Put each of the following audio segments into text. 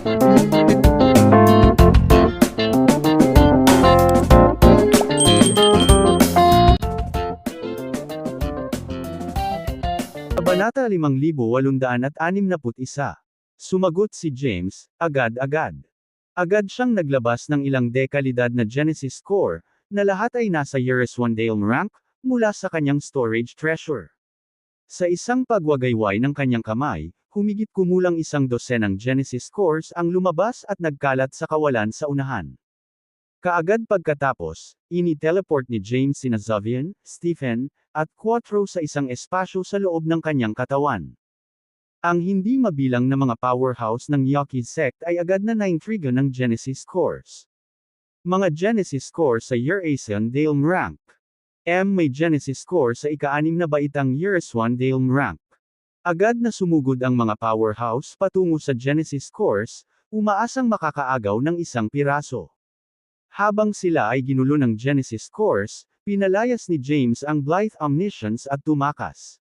Kabanata 5861. Sumagot si James, agad-agad. Agad siyang naglabas ng ilang dekalidad na Genesis core, na lahat ay nasa Yereswandale rank, mula sa kanyang storage treasure. Sa isang pagwagayway ng kanyang kamay, humigit kumulang 100 Genesis cores ang lumabas at nagkalat sa kawalan sa unahan. Kaagad pagkatapos, ini-teleport ni James sina Zovian, Stephen, at Quattro sa isang espasyo sa loob ng kanyang katawan. Ang hindi mabilang na mga powerhouse ng Yaqui sect ay agad na naintriga ng Genesis cores. Mga Genesis cores sa Yereswandale rank. May Genesis core sa ika-6 na baitang Yereswandale rank. Agad na sumugod ang mga powerhouse patungo sa Genesis cores, umaasang makakaagaw ng isang piraso. Habang sila ay ginulo ng Genesis cores, pinalayas ni James ang Blythe Omniscience at tumakas.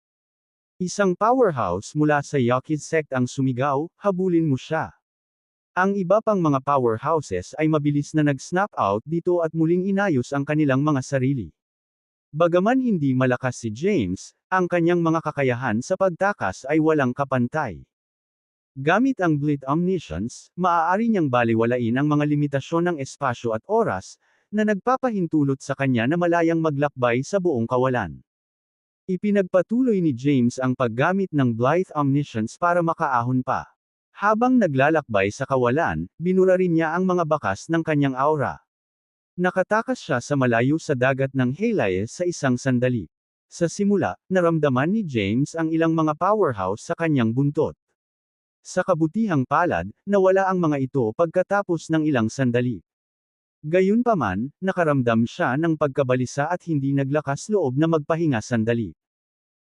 Isang powerhouse mula sa Yaqui sect ang sumigaw, habulin mo siya. Ang iba pang mga powerhouses ay mabilis na nag-snap out dito at muling inayos ang kanilang mga sarili. Bagaman hindi malakas si James, ang kanyang mga kakayahan sa pagtakas ay walang kapantay. Gamit ang Blythe Omniscience, maaari niyang baliwalain ang mga limitasyon ng espasyo at oras, na nagpapahintulot sa kanya na malayang maglakbay sa buong kawalan. Ipinagpatuloy ni James ang paggamit ng Blythe Omniscience para makaahon pa. Habang naglalakbay sa kawalan, binura rin niya ang mga bakas ng kanyang aura. Nakatakas siya sa malayo sa dagat ng Helias sa isang sandali. Sa simula, naramdaman ni James ang ilang mga powerhouse sa kanyang buntot. Sa kabutihang palad, nawala ang mga ito pagkatapos ng ilang sandali. Gayunpaman, nakaramdam siya ng pagkabalisa at hindi naglakas loob na magpahinga sandali.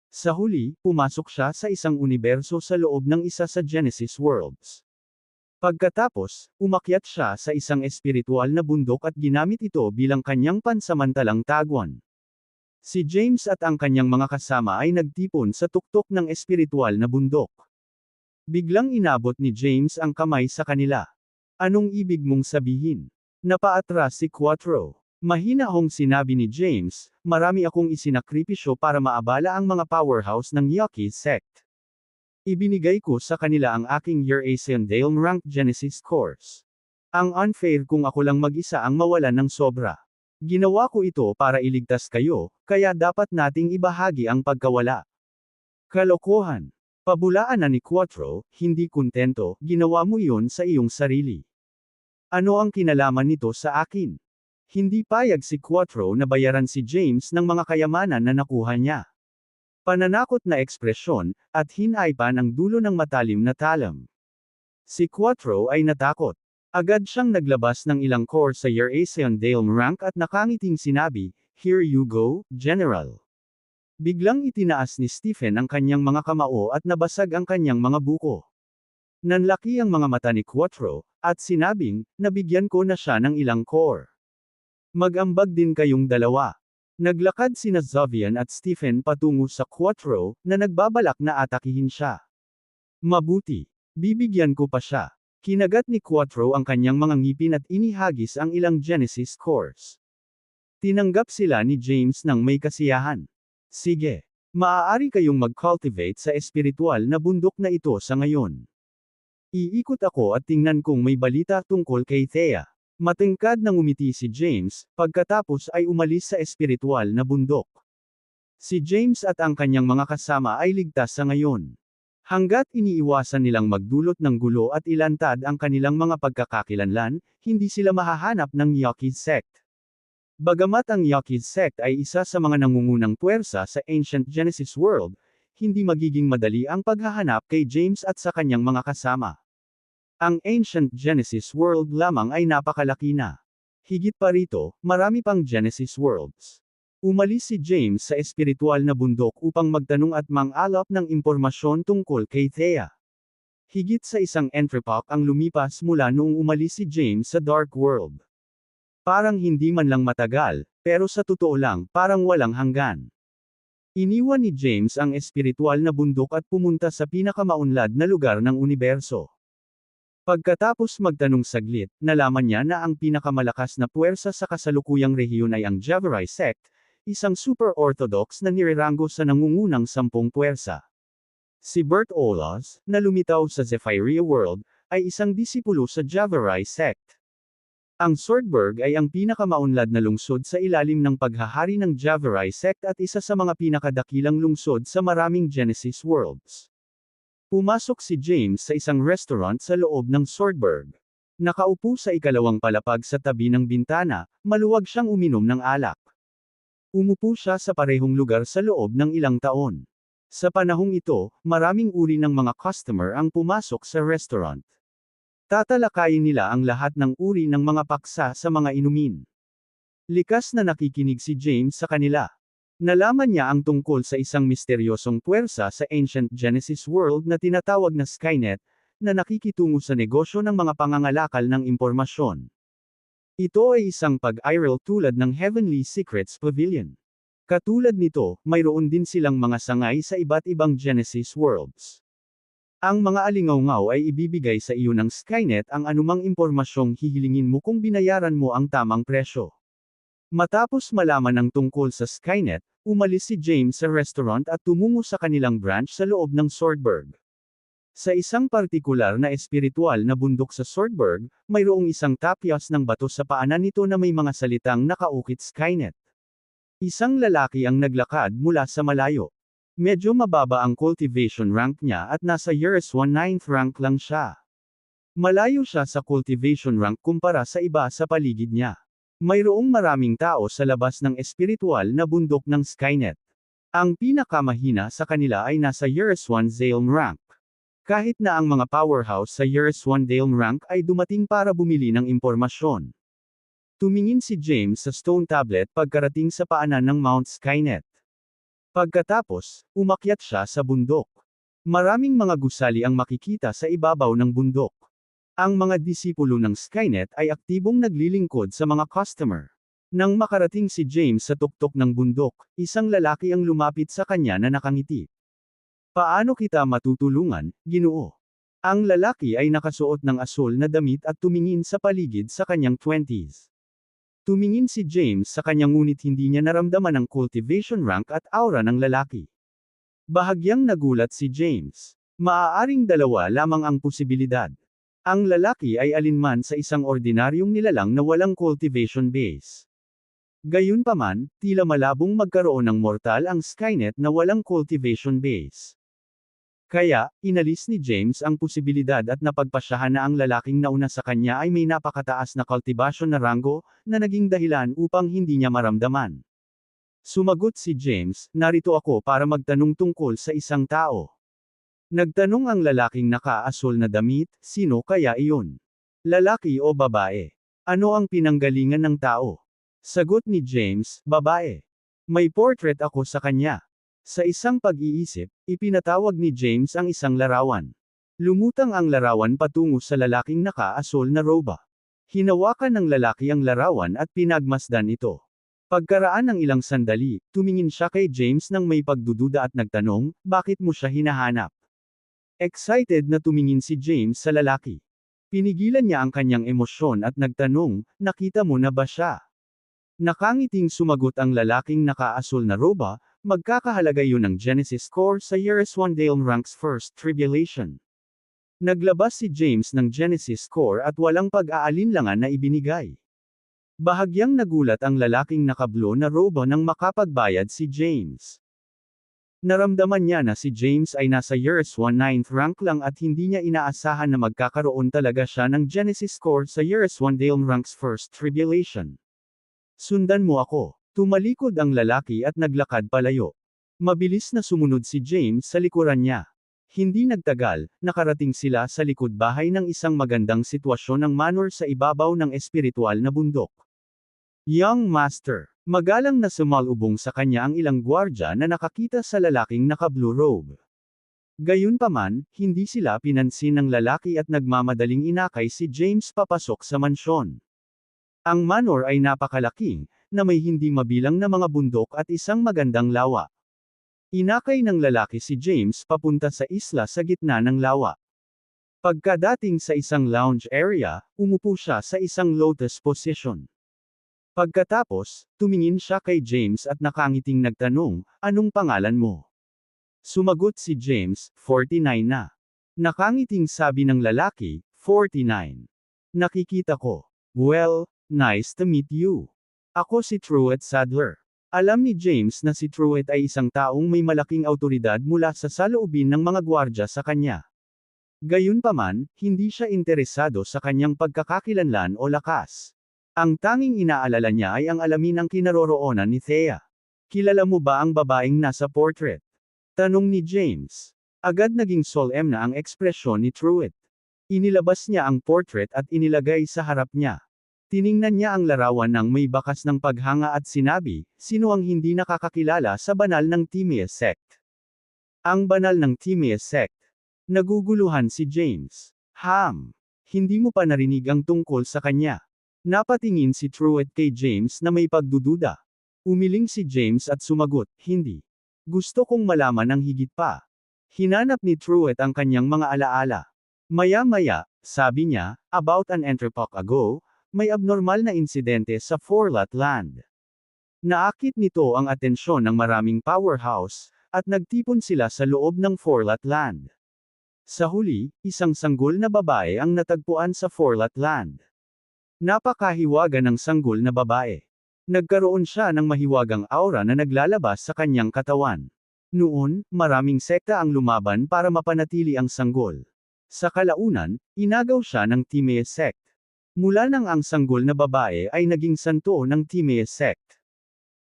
Sa huli, pumasok siya sa isang universo sa loob ng isa sa Genesis worlds. Pagkatapos, umakyat siya sa isang espiritual na bundok at ginamit ito bilang kanyang pansamantalang tagwan. Si James at ang kanyang mga kasama ay nagtipon sa tuktok ng espiritual na bundok. Biglang inabot ni James ang kamay sa kanila. Anong ibig mong sabihin? Napaatras si Quattro. Mahina hong sinabi ni James, marami akong isinakripisyo para maabala ang mga powerhouse ng Yaqui sect. Ibinigay ko sa kanila ang aking Yereswandale rank Genesis cores. Ang unfair kung ako lang mag-isa ang mawalan ng sobra. Ginawa ko ito para iligtas kayo, kaya dapat nating ibahagi ang pagkawala. Kalokohan. Pabulaan na ni Quattro, hindi kontento, ginawa mo iyon sa iyong sarili. Ano ang kinalaman nito sa akin? Hindi payag si Quattro na bayaran si James ng mga kayamanan na nakuha niya. Pananakot na ekspresyon, at hinaypan ang dulo ng matalim na talam. Si Quattro ay natakot. Agad siyang naglabas ng ilang core sa Yereswandale rank at nakangiting sinabi, "Here you go, General." Biglang itinaas ni Stephen ang kanyang mga kamao at nabasag ang kanyang mga buko. Nanlaki ang mga mata ni Quattro, at sinabing, nabigyan ko na siya ng ilang core. Mag-ambag din kayong dalawa. Naglakad sina Zovian at Stephen patungo sa Quattro, na nagbabalak na atakihin siya. Mabuti. Bibigyan ko pa siya. Kinagat ni Quattro ang kanyang mga ngipin at inihagis ang ilang Genesis cores. Tinanggap sila ni James ng may kasiyahan. Sige. Maaari kayong mag-cultivate sa espiritual na bundok na ito sa ngayon. Iikot ako at tingnan kung may balita tungkol kay Thea. Matingkad na ngumiti si James, pagkatapos ay umalis sa espiritual na bundok. Si James at ang kanyang mga kasama ay ligtas sa ngayon. Hanggat iniiwasan nilang magdulot ng gulo at ilantad ang kanilang mga pagkakakilanlan, hindi sila mahahanap ng Yaqui sect. Bagamat ang Yaqui sect ay isa sa mga nangungunang puwersa sa Ancient Genesis world, hindi magiging madali ang paghahanap kay James at sa kanyang mga kasama. Ang Ancient Genesis world lamang ay napakalaki na. Higit pa rito, marami pang Genesis worlds. Umalis si James sa espiritual na bundok upang magtanong at mang-alap ng impormasyon tungkol kay Thea. Higit sa isang entrepok ang lumipas mula noong umalis si James sa Dark World. Parang hindi man lang matagal, pero sa totoo lang, parang walang hanggan. Iniwan ni James ang espiritual na bundok at pumunta sa pinakamaunlad na lugar ng universo. Pagkatapos magtanong saglit, nalaman niya na ang pinakamalakas na puwersa sa kasalukuyang rehiyon ay ang Javari sect, isang super-orthodox na nirerango sa nangungunang 10 puwersa. Si Bert Olaus, na lumitaw sa Zephyria World, ay isang disipulo sa Javari sect. Ang Swordburg ay ang pinakamaunlad na lungsod sa ilalim ng paghahari ng Javari sect at isa sa mga pinakadakilang lungsod sa maraming Genesis worlds. Pumasok si James sa isang restaurant sa loob ng Swordburg. Nakaupo sa ikalawang palapag sa tabi ng bintana, maluwag siyang uminom ng alak. Umupo siya sa parehong lugar sa loob ng ilang taon. Sa panahong ito, maraming uri ng mga customer ang pumasok sa restaurant. Tatalakayin nila ang lahat ng uri ng mga paksa sa mga inumin. Likas na nakikinig si James sa kanila. Nalaman niya ang tungkol sa isang misteryosong puwersa sa Ancient Genesis World na tinatawag na Skynet, na nakikitungo sa negosyo ng mga pangangalakal ng impormasyon. Ito ay isang pag-iral tulad ng Heavenly Secrets Pavilion. Katulad nito, mayroon din silang mga sangay sa iba't ibang Genesis Worlds. Ang mga alingawngaw ay ibibigay sa iyo ng Skynet ang anumang impormasyong hihilingin mo kung binayaran mo ang tamang presyo. Matapos malaman ang tungkol sa Skynet, umalis si James sa restaurant at tumungo sa kanilang branch sa loob ng Swordburg. Sa isang partikular na espiritual na bundok sa Swordburg, mayroong isang tapyas ng bato sa paanan nito na may mga salitang nakaukit Skynet. Isang lalaki ang naglakad mula sa malayo. Medyo mababa ang cultivation rank niya at nasa Years 1/9 rank lang siya. Malayo siya sa cultivation rank kumpara sa iba sa paligid niya. Mayroong maraming tao sa labas ng espiritual na bundok ng Skynet. Ang pinakamahina sa kanila ay nasa Years 1 Zalem rank. Kahit na ang mga powerhouse sa Years 1 Zalem rank ay dumating para bumili ng impormasyon. Tumingin si James sa stone tablet pagkarating sa paanan ng Mount Skynet. Pagkatapos, umakyat siya sa bundok. Maraming mga gusali ang makikita sa ibabaw ng bundok. Ang mga disipulo ng Skynet ay aktibong naglilingkod sa mga customer. Nang makarating si James sa tuktok ng bundok, isang lalaki ang lumapit sa kanya na nakangiti. Paano kita matutulungan, Ginoo? Ang lalaki ay nakasuot ng asul na damit at tumingin sa paligid sa kanyang 20s. Tumingin si James sa kanya ngunit hindi niya naramdaman ang cultivation rank at aura ng lalaki. Bahagyang nagulat si James. Maaaring dalawa lamang ang posibilidad. Ang lalaki ay alinman sa isang ordinaryong nilalang na walang cultivation base. Gayunpaman, tila malabong magkaroon ng mortal ang Skynet na walang cultivation base. Kaya, inalis ni James ang posibilidad at napagpasyahan na ang lalaking nauna sa kanya ay may napakataas na cultivation na rango, na naging dahilan upang hindi niya maramdaman. Sumagot si James, narito ako para magtanong tungkol sa isang tao. Nagtanong ang lalaking nakaasul na damit, sino kaya iyon? Lalaki o babae? Ano ang pinanggalingan ng tao? Sagot ni James, babae. May portrait ako sa kanya. Sa isang pag-iisip, ipinatawag ni James ang isang larawan. Lumutang ang larawan patungo sa lalaking nakaasul na roba. Hinawakan ng lalaki ang larawan at pinagmasdan ito. Pagkaraan ng ilang sandali, tumingin siya kay James nang may pagdududa at nagtanong, bakit mo siya hinahanap? Excited na tumingin si James sa lalaki. Pinigilan niya ang kanyang emosyon at nagtanong, nakita mo na ba siya? Nakangiting sumagot ang lalaking nakaasul na roba, magkakahalaga yun ng Genesis core sa Years 1 Zalem rank's first tribulation. Naglabas si James ng Genesis core at walang pag-aalinlangan na ibinigay. Bahagyang nagulat ang lalaking nakablo na roba nang makapagbayad si James. Naramdaman niya na si James ay nasa Years 1/9 rank lang at hindi niya inaasahan na magkakaroon talaga siya ng Genesis core sa Years 1 Zalem rank's first tribulation. Sundan mo ako. Tumalikod ang lalaki at naglakad palayo. Mabilis na sumunod si James sa likuran niya. Hindi nagtagal, nakarating sila sa likod bahay ng isang magandang sitwasyon ng manor sa ibabaw ng espiritual na bundok. Young Master. Magalang na sumalubong sa kanya ang ilang gwardya na nakakita sa lalaking naka-blue robe. Gayunpaman, hindi sila pinansin ng lalaki at nagmamadaling inakay si James papasok sa mansyon. Ang manor ay napakalaking, na may hindi mabilang na mga bundok at isang magandang lawa. Inakay ng lalaki si James papunta sa isla sa gitna ng lawa. Pagkadating sa isang lounge area, umupo siya sa isang lotus position. Pagkatapos, tumingin siya kay James at nakangiting nagtanong, "Anong pangalan mo?" Sumagot si James, 49 na. Nakangiting sabi ng lalaki, 49. Nakikita ko. "Well, nice to meet you. Ako si Truett Sadler." Alam ni James na si Truett ay isang taong may malaking awtoridad mula sa saloobin ng mga gwardya sa kanya. Gayunpaman, hindi siya interesado sa kanyang pagkakakilanlan o lakas. Ang tanging inaalala niya ay ang alamin ang kinaroroonan ni Thea. "Kilala mo ba ang babaeng nasa portrait?" Tanong ni James. Agad naging solemn na ang ekspresyon ni Truett. Inilabas niya ang portrait at inilagay sa harap niya. Tiningnan niya ang larawan ng may bakas ng paghanga at sinabi, "Sino ang hindi nakakakilala sa banal ng Timaeus sect?" Ang banal ng Timaeus sect. Naguguluhan si James. Hindi mo pa narinig ang tungkol sa kanya. Napatingin si Truett kay James na may pagdududa. Umiling si James at sumagot, "Hindi. Gusto kong malaman ang higit pa." Hinanap ni Truett ang kanyang mga alaala. Maya-maya, sabi niya, "About an entrepot ago, may abnormal na insidente sa Forlat Land. Naakit nito ang atensyon ng maraming powerhouse, at nagtipon sila sa loob ng Forlat Land. Sa huli, isang sanggol na babae ang natagpuan sa Forlat Land. Napakahiwaga ng sanggol na babae. Nagkaroon siya ng mahiwagang aura na naglalabas sa kanyang katawan. Noon, maraming sekta ang lumaban para mapanatili ang sanggol. Sa kalaunan, inagaw siya ng Timaeus sect. Mula nang ang sanggol na babae ay naging santo ng Timaeus sect.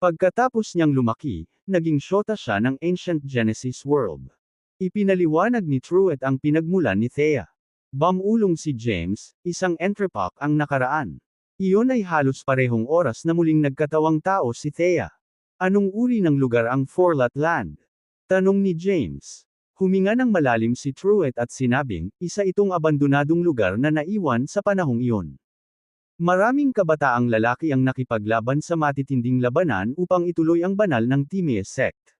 Pagkatapos niyang lumaki, naging syota siya ng Ancient Genesis World. Ipinaliwanag ni Truett ang pinagmulan ni Thea. Bamulong si James, isang entrepot ang nakaraan. Iyon ay halos parehong oras na muling nagkatawang tao si Thea. Anong uri ng lugar ang Forlat Land? Tanong ni James. Huminga ng malalim si Truett at sinabing, isa itong abandonadong lugar na naiwan sa panahong iyon. Maraming kabataang lalaki ang nakipaglaban sa matitinding labanan upang ituloy ang banal ng Timaeus sect.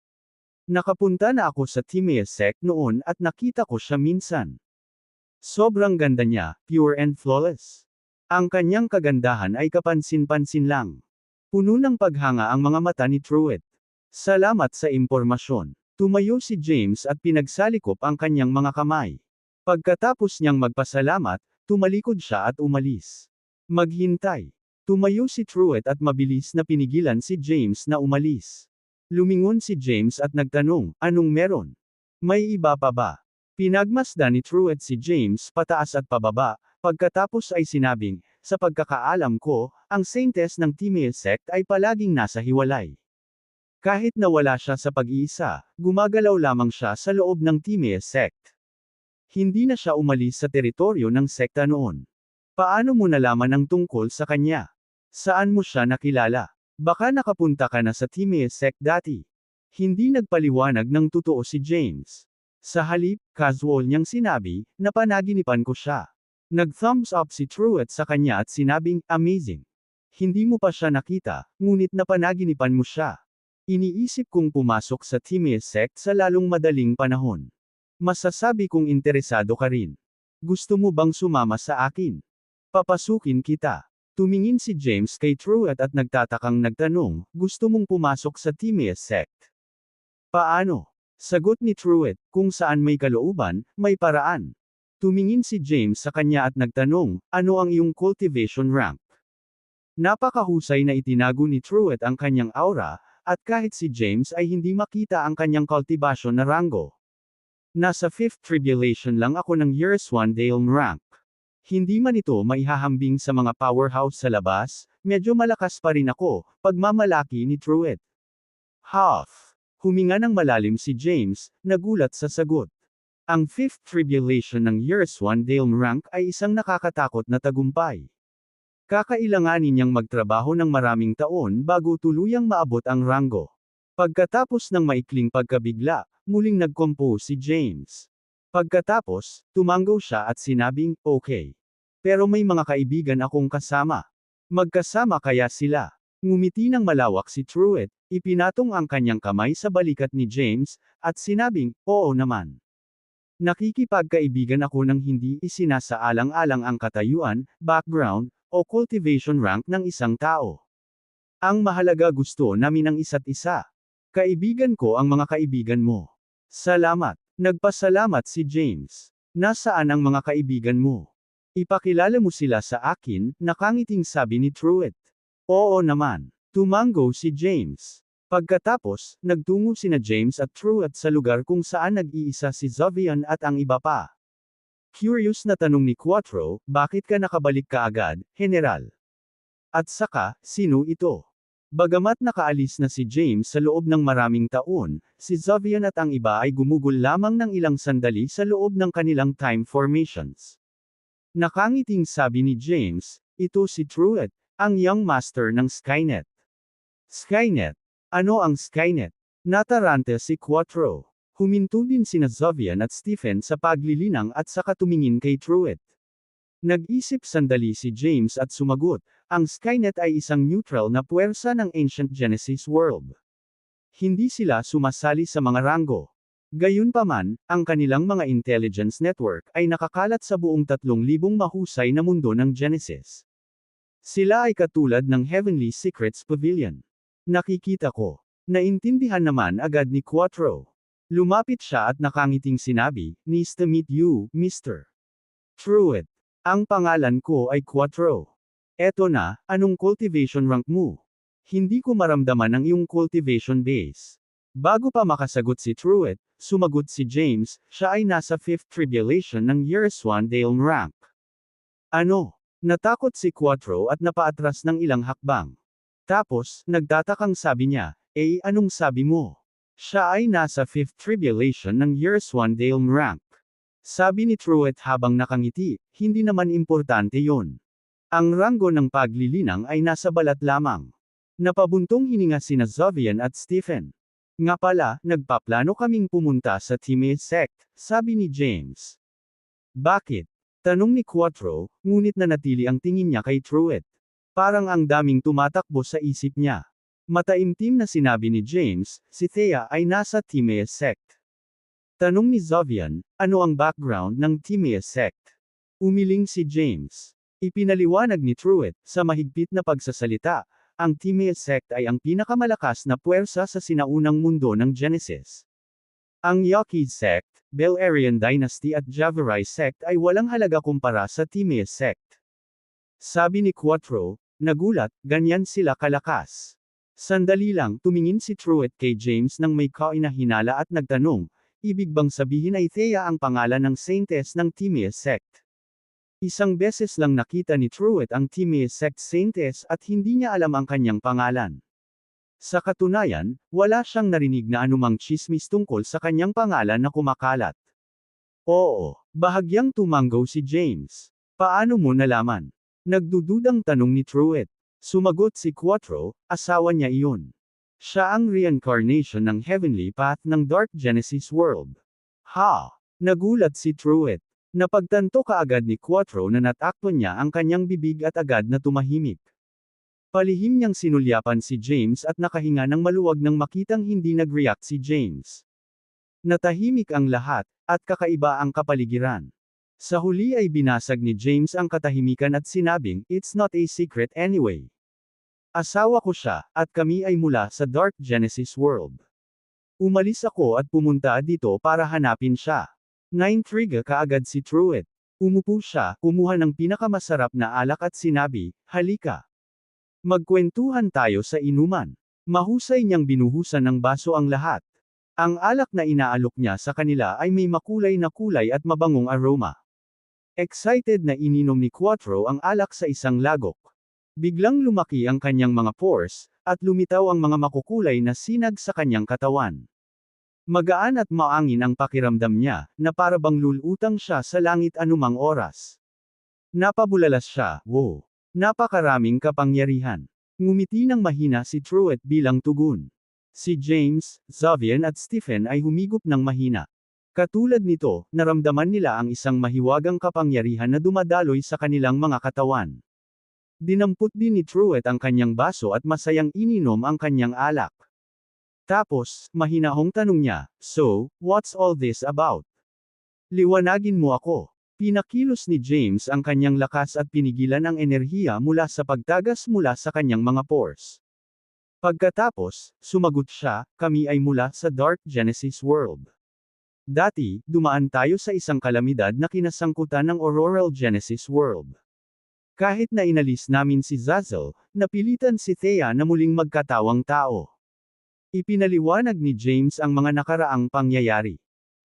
Nakapunta na ako sa Timaeus sect noon at nakita ko siya minsan. Sobrang ganda niya, pure and flawless. Ang kanyang kagandahan ay kapansin-pansin lang. Puno ng paghanga ang mga mata ni Truett. Salamat sa impormasyon. Tumayo si James at pinagsalikop ang kanyang mga kamay. Pagkatapos niyang magpasalamat, tumalikod siya at umalis. Maghintay. Tumayo si Truett at mabilis na pinigilan si James na umalis. Lumingon si James at nagtanong, "Anong meron? May iba pa ba?" Pinagmasdan ni Truett si James pataas at pababa, pagkatapos ay sinabing, "Sa pagkakaalam ko, ang saintes ng Timaeus sect ay palaging nasa hiwalay. Kahit nawala siya sa pag-iisa, gumagalaw lamang siya sa loob ng Timaeus sect. Hindi na siya umalis sa teritoryo ng sekta noon. Paano mo nalaman ang tungkol sa kanya? Saan mo siya nakilala? Baka nakapunta ka na sa Timaeus sect dati." Hindi nagpaliwanag ng totoo si James. Sa halip, casual niyang sinabi, "Napanaginipan ko siya." Nag-thumbs up si Truett sa kanya at sinabing, "Amazing. Hindi mo pa siya nakita, ngunit napanaginipan mo siya." Iniisip kong pumasok sa Timaeus sect sa lalong madaling panahon. Masasabi kong interesado ka rin. Gusto mo bang sumama sa akin? Papasukin kita. Tumingin si James kay Truett at nagtatakang nagtanong, "Gusto mong pumasok sa Timaeus sect?" "Paano?" Sagot ni Truett, "Kung saan may kalooban, may paraan." Tumingin si James sa kanya at nagtanong, "Ano ang iyong cultivation rank?" Napakahusay na itinago ni Truett ang kanyang aura, at kahit si James ay hindi makita ang kanyang cultivation na rango. "Nasa 5th tribulation lang ako ng Years 1 Dale rank. Hindi man ito maihahambing sa mga powerhouse sa labas, medyo malakas pa rin ako," pagmamalaki ni Truett. Huminga ng malalim si James, nagulat sa sagot. Ang 5th tribulation ng Years 1 Dale rank ay isang nakakatakot na tagumpay. Kakailanganin niyang magtrabaho ng maraming taon bago tuluyang maabot ang rango. Pagkatapos ng maikling pagkabigla, muling nag-compose si James. Pagkatapos, tumanggaw siya at sinabing, "Okay. Pero may mga kaibigan akong kasama. Magkasama kaya sila?" Ngumiti ng malawak si Truett, ipinatong ang kanyang kamay sa balikat ni James, at sinabing, "Oo naman." Nakikipagkaibigan ako ng hindi isinasaalang-alang ang katayuan, background, o cultivation rank ng isang tao. Ang mahalaga gusto namin ang isa't isa. Kaibigan ko ang mga kaibigan mo. Salamat. Nagpasalamat si James. Nasaan ang mga kaibigan mo? Ipakilala mo sila sa akin, nakangiting sabi ni Truett. Oo naman. Tumango si James. Pagkatapos, nagtungo sina James at Truett sa lugar kung saan nag-iisa si Zovian at ang iba pa. Curious na tanong ni Quattro, bakit ka nakabalik kaagad, General? At saka, sino ito? Bagamat nakaalis na si James sa loob ng maraming taon, si Zovian at ang iba ay gumugol lamang ng ilang sandali sa loob ng kanilang time formations. Nakangiting sabi ni James, ito si Truett, ang young master ng Skynet. Skynet? Ano ang Skynet? Natarante si Quattro. Huminto din sina Zovian at Stephen sa paglilinang at saka tumingin kay Truett. Nag-isip sandali si James at sumagot, ang Skynet ay isang neutral na puwersa ng Ancient Genesis world. Hindi sila sumasali sa mga ranggo. Gayunpaman, ang kanilang mga intelligence network ay nakakalat sa buong 3,000 mahusay na mundo ng Genesis. Sila ay katulad ng Heavenly Secrets Pavilion. Nakikita ko. Naintindihan naman agad ni Quattro. Lumapit siya at nakangiting sinabi, nice to meet you, Mr. Truett. Ang pangalan ko ay Quattro. Eto na, anong cultivation rank mo? Hindi ko maramdaman ang iyong cultivation base. Bago pa makasagot si Truett, sumagot si James, siya ay nasa 5th tribulation ng Yereswan Dale rank. Ano? Natakot si Quattro at napaatras ng ilang hakbang. Tapos, nagtatakang sabi niya, anong sabi mo? Siya ay nasa 5th tribulation ng Yereswan Dale rank. Sabi ni Truett habang nakangiti, hindi naman importante yon. Ang ranggo ng paglilinang ay nasa balat lamang. Napabuntong hininga sina Zovian at Stephen. Nga pala, nagpaplano kaming pumunta sa Timmy sect, sabi ni James. Bakit? Tanong ni Quattro, ngunit nanatili ang tingin niya kay Truett. Parang ang daming tumatakbo sa isip niya. Mataimtim na sinabi ni James, si Thea ay nasa Timaeus sect. Tanong ni Zovian, ano ang background ng Timaeus sect? Umiling si James. Ipinaliwanag ni Truett, sa mahigpit na pagsasalita, ang Timaeus sect ay ang pinakamalakas na puwersa sa sinaunang mundo ng Genesis. Ang Yaqui sect, Beleriand dynasty at Javarai sect ay walang halaga kumpara sa Timaeus sect. Sabi ni Quattro, nagulat, ganyan sila kalakas. Sandali lang, tumingin si Truett kay James nang may kainahinala at nagtanong, ibig bang sabihin ay Thea ang pangalan ng saintess ng Timaeus sect? Isang beses lang nakita ni Truett ang Timaeus sect saintess at hindi niya alam ang kanyang pangalan. Sa katunayan, wala siyang narinig na anumang chismis tungkol sa kanyang pangalan na kumakalat. Oo, bahagyang tumango si James. Paano mo nalaman? Nagdududang tanong ni Truett. Sumagot si Quattro, asawa niya iyon. Siya ang reincarnation ng Heavenly Path ng Dark Genesis world. Ha! Nagulat si Truett. Napagtanto kaagad ni Quattro na natakpan niya ang kanyang bibig at agad na tumahimik. Palihim niyang sinulyapan si James at nakahinga ng maluwag nang makitang hindi nag-react si James. Natahimik ang lahat, at kakaiba ang kapaligiran. Sa huli ay binasag ni James ang katahimikan at sinabing, it's not a secret anyway. Asawa ko siya, at kami ay mula sa Dark Genesis world. Umalis ako at pumunta dito para hanapin siya. Naintriga kaagad si Truett. Umupo siya, kumuha ng pinakamasarap na alak at sinabi, halika. Magkwentuhan tayo sa inuman. Mahusay niyang binuhusan ng baso ang lahat. Ang alak na inaalok niya sa kanila ay may makulay na kulay at mabangong aroma. Excited na ininom ni Quattro ang alak sa isang lagok. Biglang lumaki ang kanyang mga pores, at lumitaw ang mga makukulay na sinag sa kanyang katawan. Magaan at maangin ang pakiramdam niya, na para bang lulutang siya sa langit anumang oras. Napabulalas siya, wow! Napakaraming kapangyarihan. Ngumiti ng mahina si Truett bilang tugon. Si James, Zovian at Stephen ay humigop ng mahina. Katulad nito, naramdaman nila ang isang mahiwagang kapangyarihan na dumadaloy sa kanilang mga katawan. Dinampot din ni Truett ang kanyang baso at masayang ininom ang kanyang alak. Tapos, mahinahong tanong niya, so, what's all this about? Liwanagin mo ako. Pinakilos ni James ang kanyang lakas at pinigilan ang enerhiya mula sa pagtagas mula sa kanyang mga pores. Pagkatapos, sumagot siya, kami ay mula sa Dark Genesis World. Dati, dumaan tayo sa isang kalamidad na kinasangkutan ng Auroral Genesis World. Kahit na inalis namin si Zazel, napilitan si Thea na muling magkatawang tao. Ipinaliwanag ni James ang mga nakaraang pangyayari.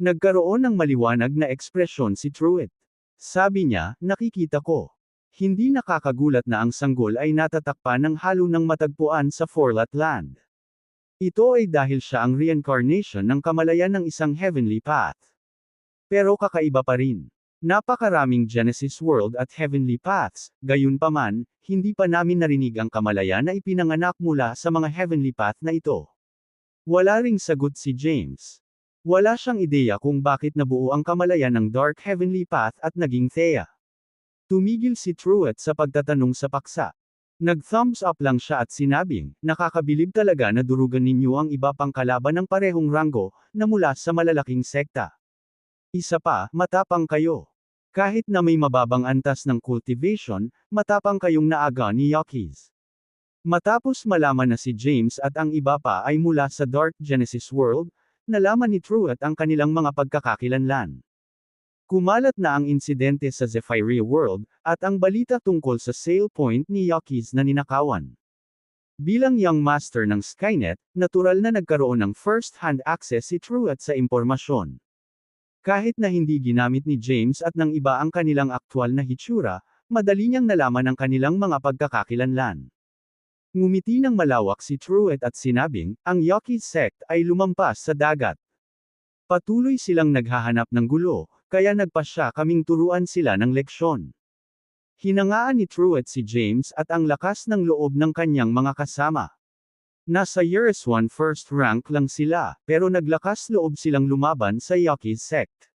Nagkaroon ng maliwanag na ekspresyon si Truett. Sabi niya, nakikita ko. Hindi nakakagulat na ang sanggol ay natatakpan ng halo ng matagpuan sa Forlat Land. Ito ay dahil siya ang reincarnation ng kamalayan ng isang heavenly path. Pero kakaiba pa rin. Napakaraming Genesis World at heavenly paths, gayunpaman, hindi pa namin narinig ang kamalayan na ipinanganak mula sa mga heavenly path na ito. Wala ring sagot si James. Wala siyang ideya kung bakit nabuo ang kamalayan ng Dark Heavenly Path at naging Thea. Tumigil si Truett sa pagtatanong sa paksa. Nag-thumbs up lang siya at sinabing, nakakabilib talaga na durugan ninyo ang iba pang kalaban ng parehong ranggo, na mula sa malalaking sekta. Isa pa, matapang kayo. Kahit na may mababang antas ng cultivation, matapang kayong naaga ni Yawkes. Matapos malaman na si James at ang iba pa ay mula sa Dark Genesis World, nalaman ni Truett ang kanilang mga pagkakakilanlan. Kumalat na ang insidente sa Zephyria World, at ang balita tungkol sa sale point ni Yawkes na ninakawan. Bilang young master ng Skynet, natural na nagkaroon ng first-hand access si Truett sa impormasyon. Kahit na hindi ginamit ni James at ng iba ang kanilang aktwal na hitsura, madali niyang nalaman ang kanilang mga pagkakakilanlan. Ngumiti ng malawak si Truett at sinabing, ang Yawkes sect ay lumampas sa dagat. Patuloy silang naghahanap ng gulo, kaya nagpasya kaming turuan sila ng leksyon. Hinangaan ni Truett si James at ang lakas ng loob ng kanyang mga kasama. Nasa Years 1 first rank lang sila, pero naglakas loob silang lumaban sa Yawkes sect.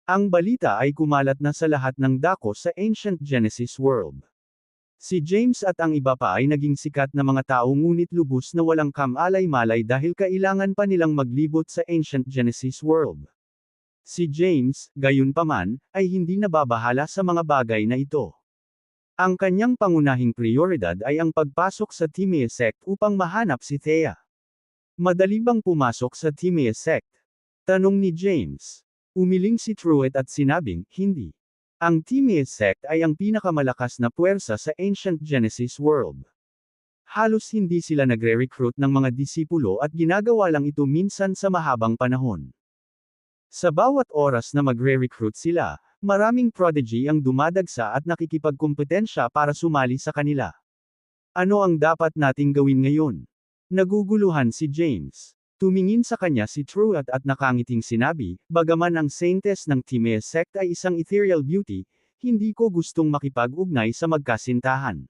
Ang balita ay kumalat na sa lahat ng dako sa Ancient Genesis World. Si James at ang iba pa ay naging sikat na mga tao ngunit lubos na walang kamalay-malay dahil kailangan pa nilang maglibot sa Ancient Genesis World. Si James, gayunpaman, ay hindi nababahala sa mga bagay na ito. Ang kanyang pangunahing prioridad ay ang pagpasok sa Timaeus sect upang mahanap si Thea. Madali bang pumasok sa Timaeus sect? Tanong ni James. Umiling si Truett at sinabing, hindi. Ang Timaeus sect ay ang pinakamalakas na puwersa sa Ancient Genesis World. Halos hindi sila nagre-recruit ng mga disipulo at ginagawa lang ito minsan sa mahabang panahon. Sa bawat oras na magre-recruit sila, maraming prodigy ang dumadagsa at nakikipagkumpetensya para sumali sa kanila. Ano ang dapat nating gawin ngayon? Naguguluhan si James. Tumingin sa kanya si Truett at nakangiting sinabi, bagaman ang saintess ng Timaeus sect ay isang ethereal beauty, hindi ko gustong makipag-ugnay sa magkasintahan.